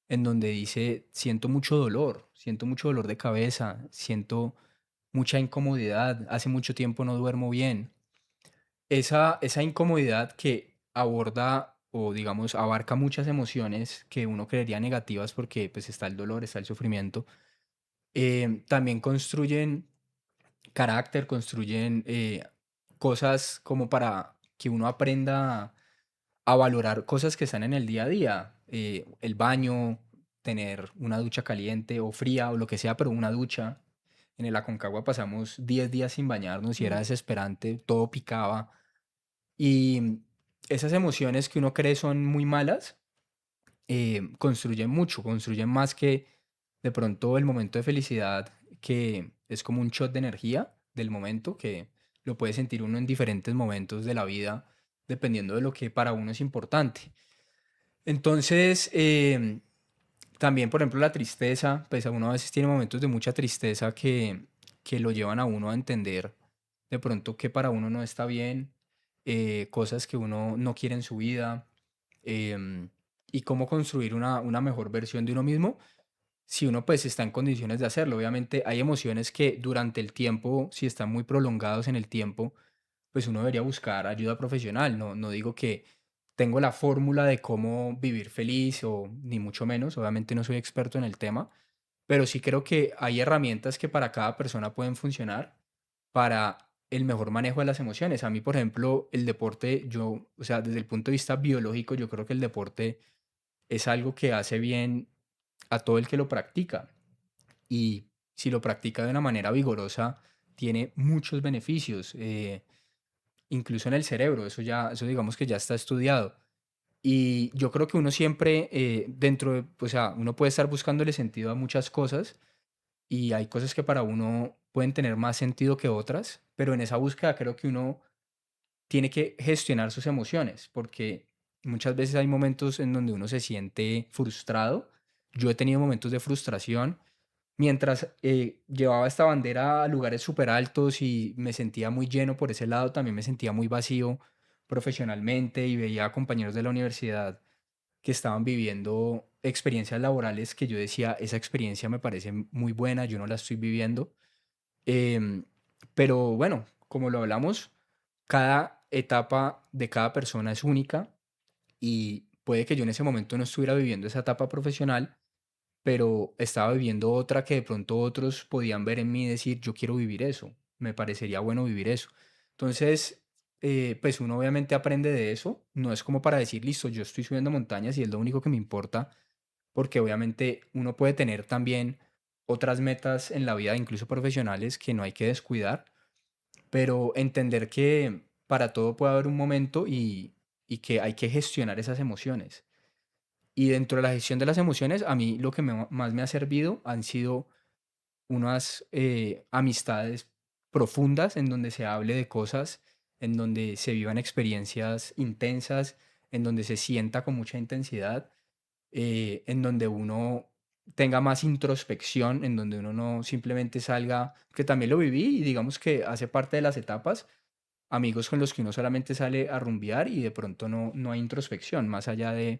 en donde dice, siento mucho dolor de cabeza, siento mucha incomodidad, hace mucho tiempo no duermo bien. Esa incomodidad que aborda o digamos abarca muchas emociones que uno creería negativas porque pues está el dolor, está el sufrimiento, también construyen carácter, construyen cosas como para que uno aprenda a valorar cosas que están en el día a día. El baño, tener una ducha caliente o fría o lo que sea, pero una ducha. En el Aconcagua pasamos 10 días sin bañarnos y era Mm. desesperante, todo picaba. Y esas emociones que uno cree son muy malas, construyen mucho, construyen más que de pronto el momento de felicidad, que es como un shot de energía del momento, que lo puede sentir uno en diferentes momentos de la vida, dependiendo de lo que para uno es importante. Entonces, también, por ejemplo, la tristeza, pues a uno a veces tiene momentos de mucha tristeza que lo llevan a uno a entender de pronto que para uno no está bien, cosas que uno no quiere en su vida, em, y cómo construir una mejor versión de uno mismo si uno pues está en condiciones de hacerlo. Obviamente hay emociones que durante el tiempo, si están muy prolongados en el tiempo, pues uno debería buscar ayuda profesional. No digo que tengo la fórmula de cómo vivir feliz o ni mucho menos, obviamente no soy experto en el tema, pero sí creo que hay herramientas que para cada persona pueden funcionar para el mejor manejo de las emociones. A mí, por ejemplo, el deporte, yo, o sea, desde el punto de vista biológico, yo creo que el deporte es algo que hace bien a todo el que lo practica. Y si lo practica de una manera vigorosa, tiene muchos beneficios. Incluso en el cerebro, eso digamos que ya está estudiado. Y yo creo que uno siempre, dentro de, o sea, uno puede estar buscándole sentido a muchas cosas y hay cosas que para uno pueden tener más sentido que otras, pero en esa búsqueda creo que uno tiene que gestionar sus emociones, porque muchas veces hay momentos en donde uno se siente frustrado. Yo he tenido momentos de frustración mientras llevaba esta bandera a lugares súper altos y me sentía muy lleno por ese lado, también me sentía muy vacío profesionalmente y veía a compañeros de la universidad que estaban viviendo experiencias laborales que yo decía, esa experiencia me parece muy buena, yo no la estoy viviendo. Em, pero bueno, como lo hablamos, cada etapa de cada persona es única y puede que yo en ese momento no estuviera viviendo esa etapa profesional, pero estaba viviendo otra que de pronto otros podían ver en mí y decir, yo quiero vivir eso, me parecería bueno vivir eso. Entonces, pues uno obviamente aprende de eso, no es como para decir, listo, yo estoy subiendo montañas y es lo único que me importa, porque obviamente uno puede tener también otras metas en la vida, incluso profesionales, que no hay que descuidar, pero entender que para todo puede haber un momento y que hay que gestionar esas emociones. Y dentro de la gestión de las emociones, a mí lo que más me ha servido han sido unas amistades profundas en donde se hable de cosas, en donde se vivan experiencias intensas, en donde se sienta con mucha intensidad, en donde uno tenga más introspección, en donde uno no simplemente salga, que también lo viví y digamos que hace parte de las etapas, amigos con los que uno solamente sale a rumbear y de pronto no hay introspección, más allá de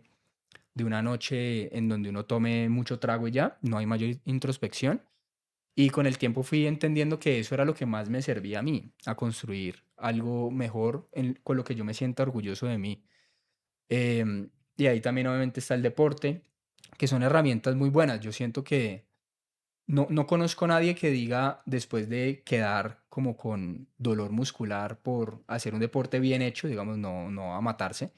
una noche en donde uno tome mucho trago y ya, no hay mayor introspección. Y con el tiempo fui entendiendo que eso era lo que más me servía a mí, a construir algo mejor con lo que yo me sienta orgulloso de mí. Y ahí también obviamente está el deporte, que son herramientas muy buenas. Yo siento que no conozco a nadie que diga después de quedar como con dolor muscular por hacer un deporte bien hecho, digamos, no a matarse,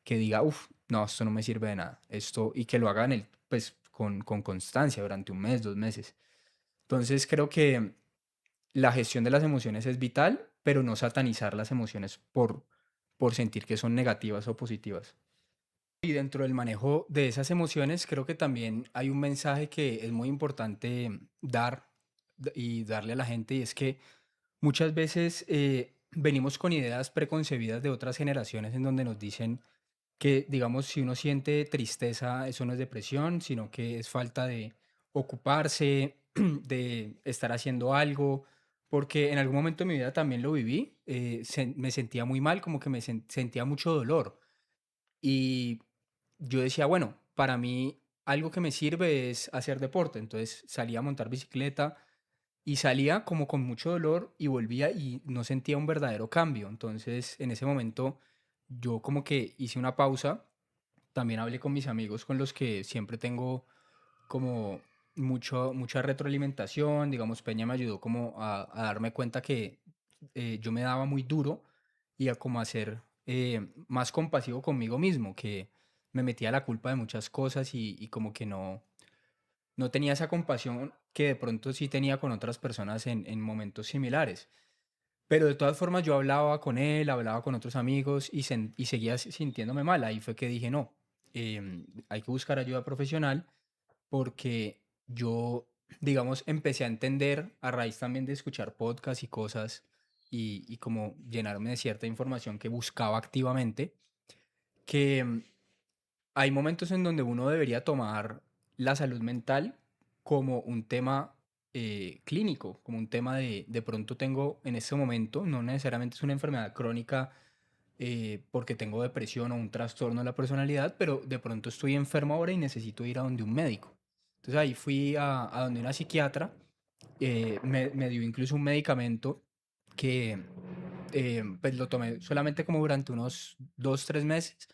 que diga, uff, no, esto no me sirve de nada, esto, y que lo hagan pues, con constancia durante un mes, 2 meses. Entonces creo que la gestión de las emociones es vital, pero no satanizar las emociones por sentir que son negativas o positivas. Y dentro del manejo de esas emociones, creo que también hay un mensaje que es muy importante dar y darle a la gente, y es que muchas veces venimos con ideas preconcebidas de otras generaciones en donde nos dicen que, digamos, si uno siente tristeza, eso no es depresión, sino que es falta de ocuparse, de estar haciendo algo, porque en algún momento de mi vida también lo viví, me sentía muy mal, como que sentía mucho dolor. Y yo decía, bueno, para mí algo que me sirve es hacer deporte. Entonces salía a montar bicicleta y salía como con mucho dolor y volvía y no sentía un verdadero cambio. Entonces en ese momento yo como que hice una pausa. También hablé con mis amigos con los que siempre tengo como mucha retroalimentación. Digamos, Peña me ayudó como a darme cuenta que yo me daba muy duro y a como a ser más compasivo conmigo mismo, que me metía la culpa de muchas cosas y como que no tenía esa compasión que de pronto sí tenía con otras personas en momentos similares. Pero de todas formas yo hablaba con él, hablaba con otros amigos y seguía sintiéndome mal. Ahí fue que dije, no, hay que buscar ayuda profesional porque yo, digamos, empecé a entender a raíz también de escuchar podcasts y cosas y como llenarme de cierta información que buscaba activamente, que hay momentos en donde uno debería tomar la salud mental como un tema clínico, como un tema de pronto tengo en este momento, no necesariamente es una enfermedad crónica porque tengo depresión o un trastorno de la personalidad, pero de pronto estoy enfermo ahora y necesito ir a donde un médico. Entonces ahí fui a donde una psiquiatra, me dio incluso un medicamento que pues lo tomé solamente como durante unos 2, 3 meses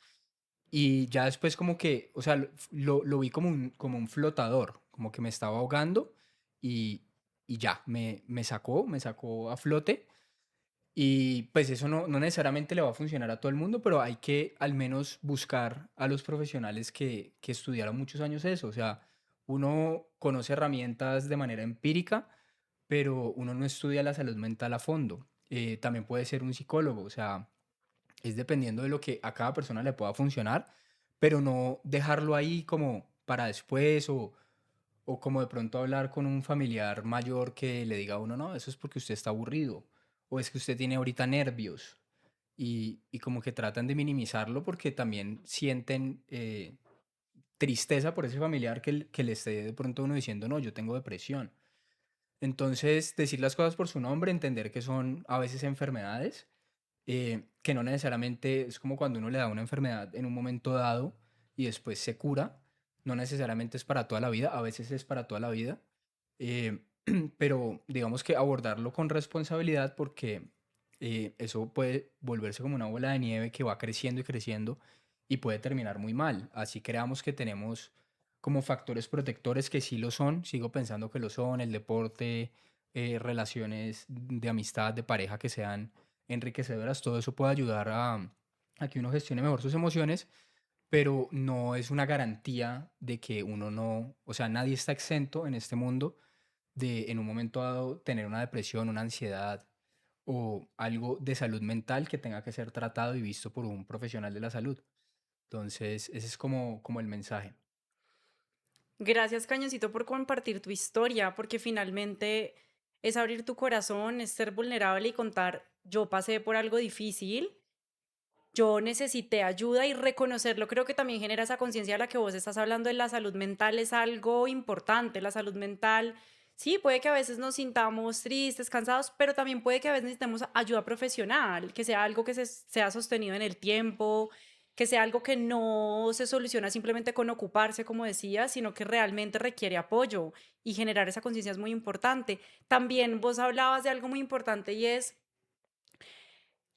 y ya después como que, o sea, lo vi como un flotador, como que me estaba ahogando y, y ya, me sacó a flote. Y pues eso no necesariamente le va a funcionar a todo el mundo, pero hay que al menos buscar a los profesionales que estudiaron muchos años eso. O sea, uno conoce herramientas de manera empírica, pero uno no estudia la salud mental a fondo. También puede ser un psicólogo, o sea, es dependiendo de lo que a cada persona le pueda funcionar, pero no dejarlo ahí como para después o como de pronto hablar con un familiar mayor que le diga a uno, no, eso es porque usted está aburrido o es que usted tiene ahorita nervios y como que tratan de minimizarlo porque también sienten tristeza por ese familiar que le esté de pronto uno diciendo, no, yo tengo depresión. Entonces, decir las cosas por su nombre, entender que son a veces enfermedades, que no necesariamente es como cuando uno le da una enfermedad en un momento dado y después se cura, no necesariamente es para toda la vida, a veces es para toda la vida, eh, pero digamos que abordarlo con responsabilidad porque eso puede volverse como una bola de nieve que va creciendo y creciendo y puede terminar muy mal. Así creamos que tenemos como factores protectores que sí lo son, sigo pensando que lo son, el deporte, relaciones de amistad, de pareja que sean enriquecedoras, todo eso puede ayudar a que uno gestione mejor sus emociones, pero no es una garantía de que uno no, o sea, nadie está exento en este mundo de en un momento dado tener una depresión, una ansiedad o algo de salud mental que tenga que ser tratado y visto por un profesional de la salud. Entonces, ese es como el mensaje. Gracias, Cañoncito, por compartir tu historia, porque finalmente es abrir tu corazón, es ser vulnerable y contar, yo pasé por algo difícil yo necesité ayuda y reconocerlo creo que también genera esa conciencia de la que vos estás hablando de la salud mental es algo importante. La salud mental, sí, puede que a veces nos sintamos tristes, cansados, pero también puede que a veces necesitemos ayuda profesional, que sea algo que sea sostenido en el tiempo, que sea algo que no se soluciona simplemente con ocuparse, como decía, sino que realmente requiere apoyo y generar esa conciencia es muy importante. También vos hablabas de algo muy importante y es,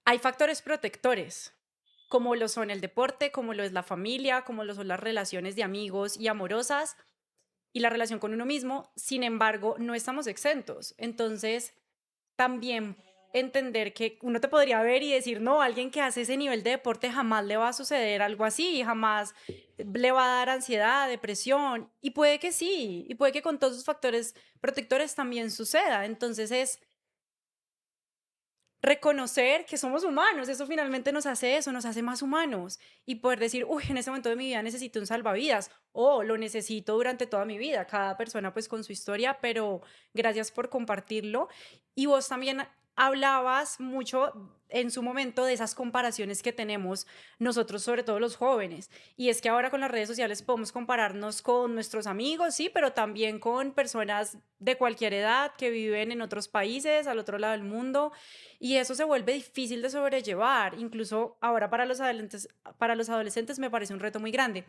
hay factores protectores, como lo son el deporte, como lo es la familia, como lo son las relaciones de amigos y amorosas y la relación con uno mismo. Sin embargo, no estamos exentos. Entonces, también entender que uno te podría ver y decir, no, alguien que hace ese nivel de deporte jamás le va a suceder algo así, jamás le va a dar ansiedad, depresión, y puede que sí, y puede que con todos esos factores protectores también suceda. Entonces es reconocer que somos humanos, eso finalmente nos hace eso, nos hace más humanos y poder decir, uy, en este momento de mi vida necesito un salvavidas o lo necesito durante toda mi vida, cada persona pues con su historia, pero gracias por compartirlo. Y vos también hablabas mucho en su momento de esas comparaciones que tenemos nosotros, sobre todo los jóvenes, y es que ahora con las redes sociales podemos compararnos con nuestros amigos, sí, pero también con personas de cualquier edad que viven en otros países, al otro lado del mundo, y eso se vuelve difícil de sobrellevar, incluso ahora para los adolescentes me parece un reto muy grande.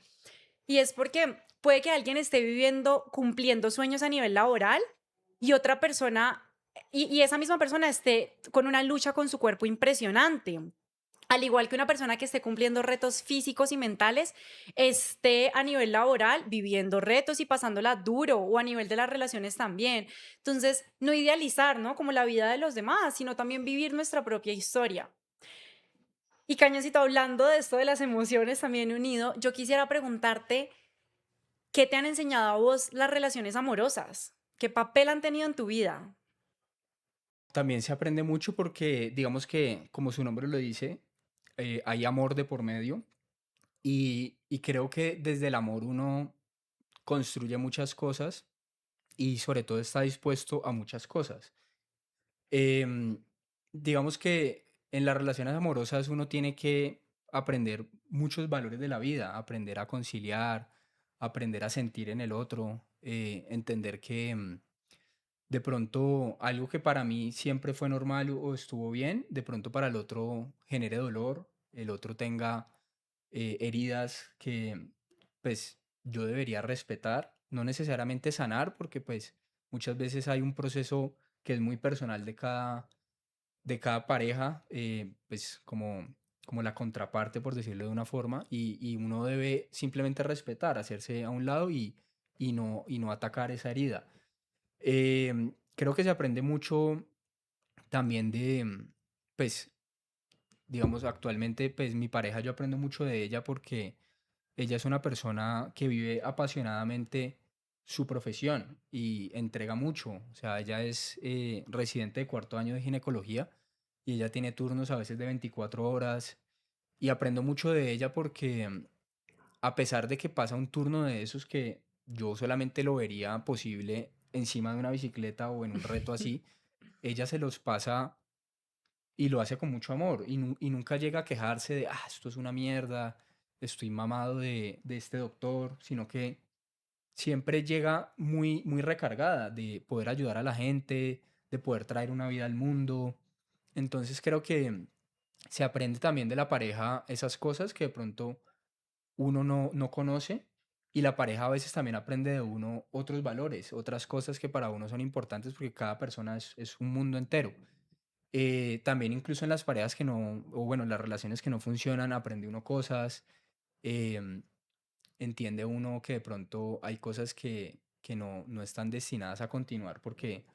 Y es porque puede que alguien esté viviendo, cumpliendo sueños a nivel laboral y otra persona, y esa misma persona esté con una lucha con su cuerpo impresionante. Al igual que una persona que esté cumpliendo retos físicos y mentales, esté a nivel laboral viviendo retos y pasándola duro, o a nivel de las relaciones también. Entonces, no idealizar, ¿no? Como la vida de los demás, sino también vivir nuestra propia historia. Y Cañoncito, hablando de esto de las emociones también unido, yo quisiera preguntarte, ¿qué te han enseñado a vos las relaciones amorosas? ¿Qué papel han tenido en tu vida? También se aprende mucho porque, digamos que, como su nombre lo dice, hay amor de por medio y creo que desde el amor uno construye muchas cosas y sobre todo está dispuesto a muchas cosas. Em, digamos que en las relaciones amorosas uno tiene que aprender muchos valores de la vida, aprender a conciliar, aprender a sentir en el otro, entender que de pronto algo que para mí siempre fue normal o estuvo bien, de pronto para el otro genere dolor, el otro tenga heridas que pues yo debería respetar, no necesariamente sanar, porque pues muchas veces hay un proceso que es muy personal de cada pareja, pues como la contraparte, por decirlo de una forma, y uno debe simplemente respetar, hacerse a un lado y no atacar esa herida. Creo que se aprende mucho también pues, digamos, actualmente, pues mi pareja, yo aprendo mucho de ella porque ella es una persona que vive apasionadamente su profesión y entrega mucho. O sea, ella es residente de cuarto año de ginecología y ella tiene turnos a veces de 24 horas y aprendo mucho de ella porque a pesar de que pasa un turno de esos que yo solamente lo vería posible encima de una bicicleta o en un reto así, ella se los pasa y lo hace con mucho amor y nunca llega a quejarse de, esto es una mierda, estoy mamado de este doctor, sino que siempre llega muy, muy recargada de poder ayudar a la gente, de poder traer una vida al mundo. Entonces creo que se aprende también de la pareja esas cosas que de pronto uno no conoce y la pareja a veces también aprende de uno otros valores, otras cosas que para uno son importantes porque cada persona es un mundo entero. También incluso en las parejas que no, o bueno, las relaciones que no funcionan, aprende uno cosas, em, entiende uno que de pronto hay cosas que no están destinadas a continuar porque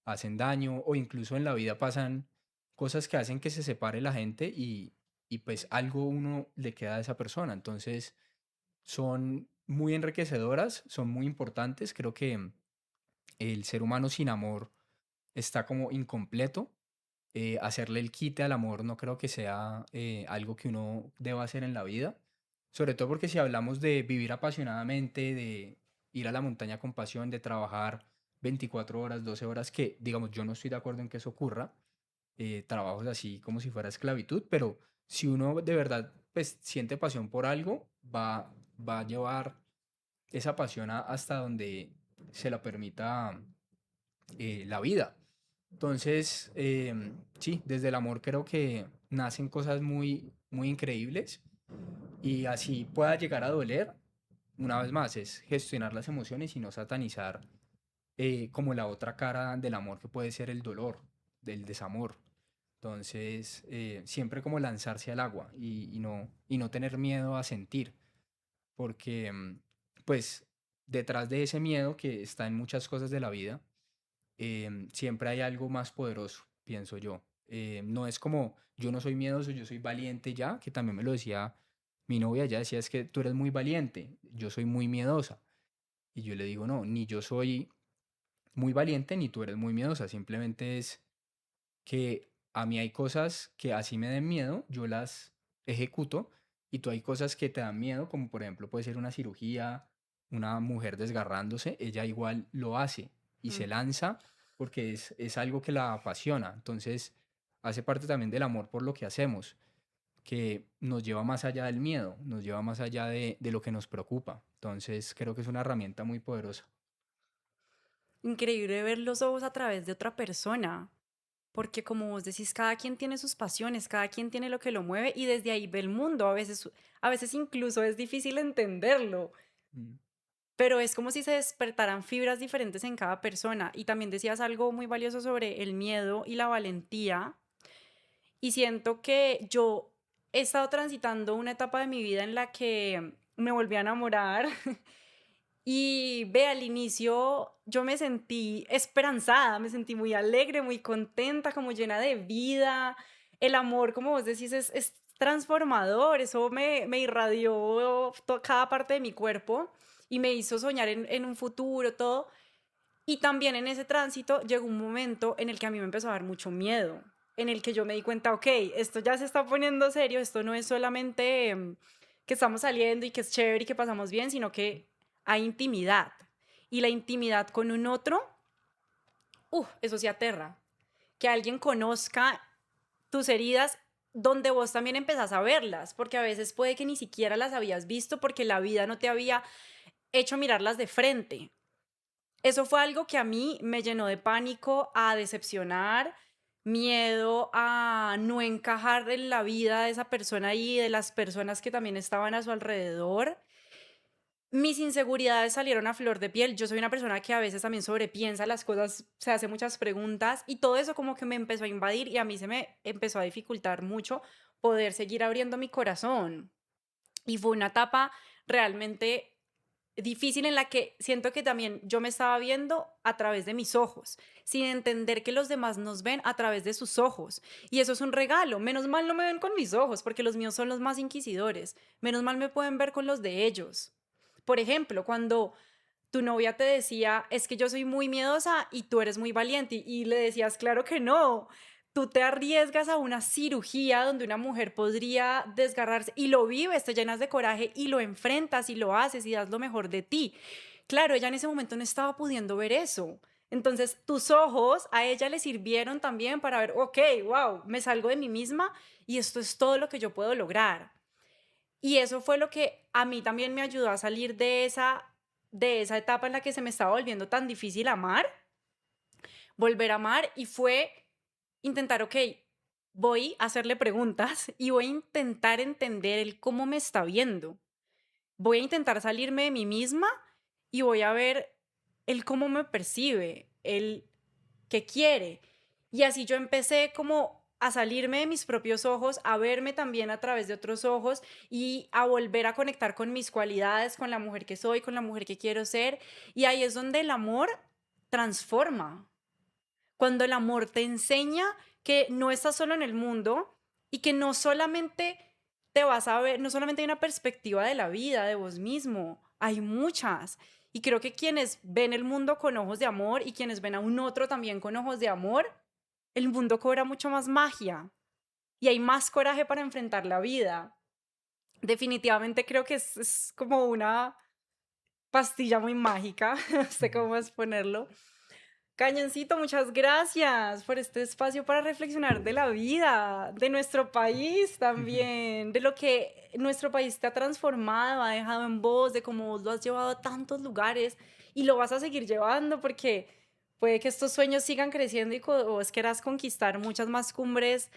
hacen daño o incluso en la vida pasan cosas que hacen que se separe la gente y pues algo uno le queda a esa persona. Entonces son muy enriquecedoras, son muy importantes. Creo que el ser humano sin amor está como incompleto. Hacerle el quite al amor no creo que sea algo que uno deba hacer en la vida. Sobre todo porque si hablamos de vivir apasionadamente, de ir a la montaña con pasión, de trabajar 24 horas, 12 horas, que digamos yo no estoy de acuerdo en que eso ocurra, trabajos así como si fuera esclavitud, pero si uno de verdad pues siente pasión por algo, va a llevar esa pasión hasta donde se la permita la vida. Entonces, sí, desde el amor creo que nacen cosas muy, muy increíbles y así pueda llegar a doler, una vez más, es gestionar las emociones y no satanizar como la otra cara del amor que puede ser el dolor, del desamor. Entonces, siempre como lanzarse al agua y no tener miedo a sentir, porque pues detrás de ese miedo que está en muchas cosas de la vida, siempre hay algo más poderoso, pienso yo. No es como yo no soy miedoso, yo soy valiente ya, que también me lo decía mi novia, ella decía es que tú eres muy valiente, yo soy muy miedosa. Y yo le digo, no, ni yo soy muy valiente ni tú eres muy miedosa, simplemente es que a mí hay cosas que así me den miedo, yo las ejecuto y tú hay cosas que te dan miedo, como por ejemplo puede ser una cirugía, una mujer desgarrándose, ella igual lo hace y se Mm. lanza porque es algo que la apasiona. Entonces hace parte también del amor por lo que hacemos, que nos lleva más allá del miedo, nos lleva más allá de lo que nos preocupa. Entonces creo que es una herramienta muy poderosa. Increíble ver los ojos a través de otra persona, porque como vos decís, cada quien tiene sus pasiones, cada quien tiene lo que lo mueve y desde ahí ve el mundo. A veces incluso es difícil entenderlo, Mm. pero es como si se despertaran fibras diferentes en cada persona. Y también decías algo muy valioso sobre el miedo y la valentía. Y siento que yo he estado transitando una etapa de mi vida en la que me volví a enamorar. Y ve, al inicio yo me sentí esperanzada, me sentí muy alegre, muy contenta, como llena de vida. El amor, como vos decís, es transformador, eso me irradió cada parte de mi cuerpo y me hizo soñar en un futuro, todo. Y también en ese tránsito llegó un momento en el que a mí me empezó a dar mucho miedo, en el que yo me di cuenta, ok, esto ya se está poniendo serio, esto no es solamente que estamos saliendo y que es chévere y que pasamos bien, sino que hay intimidad. Y la intimidad con un otro, eso sí aterra. Que alguien conozca tus heridas donde vos también empezás a verlas, porque a veces puede que ni siquiera las habías visto porque la vida no te había hecho mirarlas de frente. Eso fue algo que a mí me llenó de pánico, a decepcionar, miedo a no encajar en la vida de esa persona y de las personas que también estaban a su alrededor. Mis inseguridades salieron a flor de piel. Yo soy una persona que a veces también sobrepiensa las cosas, se hace muchas preguntas y todo eso como que me empezó a invadir y a mí se me empezó a dificultar mucho poder seguir abriendo mi corazón. Y fue una etapa realmente difícil en la que siento que también yo me estaba viendo a través de mis ojos, sin entender que los demás nos ven a través de sus ojos. Y eso es un regalo. Menos mal no me ven con mis ojos, porque los míos son los más inquisidores. Menos mal me pueden ver con los de ellos. Por ejemplo, cuando tu novia te decía, es que yo soy muy miedosa y tú eres muy valiente, y le decías, claro que no, tú te arriesgas a una cirugía donde una mujer podría desgarrarse y lo vives, te llenas de coraje y lo enfrentas y lo haces y das lo mejor de ti. Claro, ella en ese momento no estaba pudiendo ver eso. Entonces, tus ojos a ella le sirvieron también para ver, ok, wow, me salgo de mí misma y esto es todo lo que yo puedo lograr. Y eso fue lo que a mí también me ayudó a salir de esa etapa en la que se me estaba volviendo tan difícil amar, volver a amar, y fue intentar, ok, voy a hacerle preguntas y voy a intentar entender el cómo me está viendo. Voy a intentar salirme de mí misma y voy a ver el cómo me percibe, el qué quiere. Y así yo empecé como a salirme de mis propios ojos, a verme también a través de otros ojos y a volver a conectar con mis cualidades, con la mujer que soy, con la mujer que quiero ser. Y ahí es donde el amor transforma. Cuando el amor te enseña que no estás solo en el mundo y que no solamente te vas a ver, no solamente hay una perspectiva de la vida, de vos mismo, hay muchas. Y creo que quienes ven el mundo con ojos de amor y quienes ven a un otro también con ojos de amor, el mundo cobra mucho más magia y hay más coraje para enfrentar la vida. Definitivamente creo que es como una pastilla muy mágica, no sé Ujú. cómo exponerlo, Cañoncito, muchas gracias por este espacio para reflexionar de la vida, de nuestro país también, de lo que nuestro país te ha transformado, ha dejado en vos, de cómo vos lo has llevado a tantos lugares y lo vas a seguir llevando porque puede que estos sueños sigan creciendo y vos quieras conquistar muchas más cumbres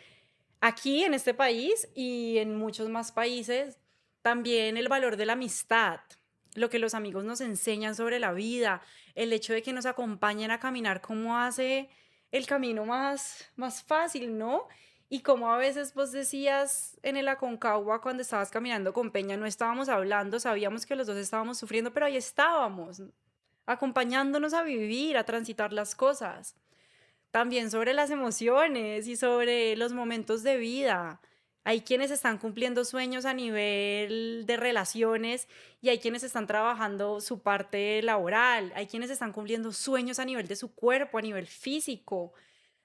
aquí en este país y en muchos más países. También el valor de la amistad, lo que los amigos nos enseñan sobre la vida, el hecho de que nos acompañen a caminar, cómo hace el camino más fácil, ¿no? Y como a veces vos decías en el Aconcagua cuando estabas caminando con Peña, no estábamos hablando, sabíamos que los dos estábamos sufriendo, pero ahí estábamos, acompañándonos a vivir, a transitar las cosas. También sobre las emociones y sobre los momentos de vida. Hay quienes están cumpliendo sueños a nivel de relaciones y hay quienes están trabajando su parte laboral. Hay quienes están cumpliendo sueños a nivel de su cuerpo, a nivel físico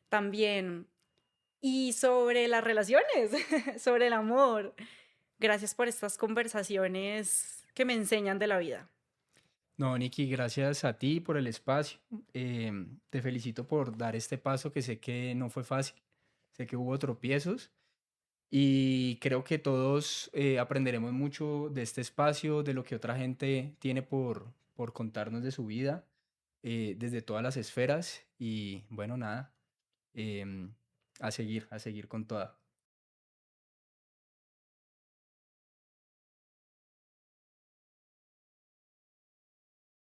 también. Y sobre las relaciones, sobre el amor. Gracias por estas conversaciones que me enseñan de la vida. No, Nicky, gracias a ti por el espacio. Te felicito por dar este paso que sé que no fue fácil, sé que hubo tropiezos y creo que todos aprenderemos mucho de este espacio, de lo que otra gente tiene por contarnos de su vida, desde todas las esferas y bueno, nada, em, a seguir con toda.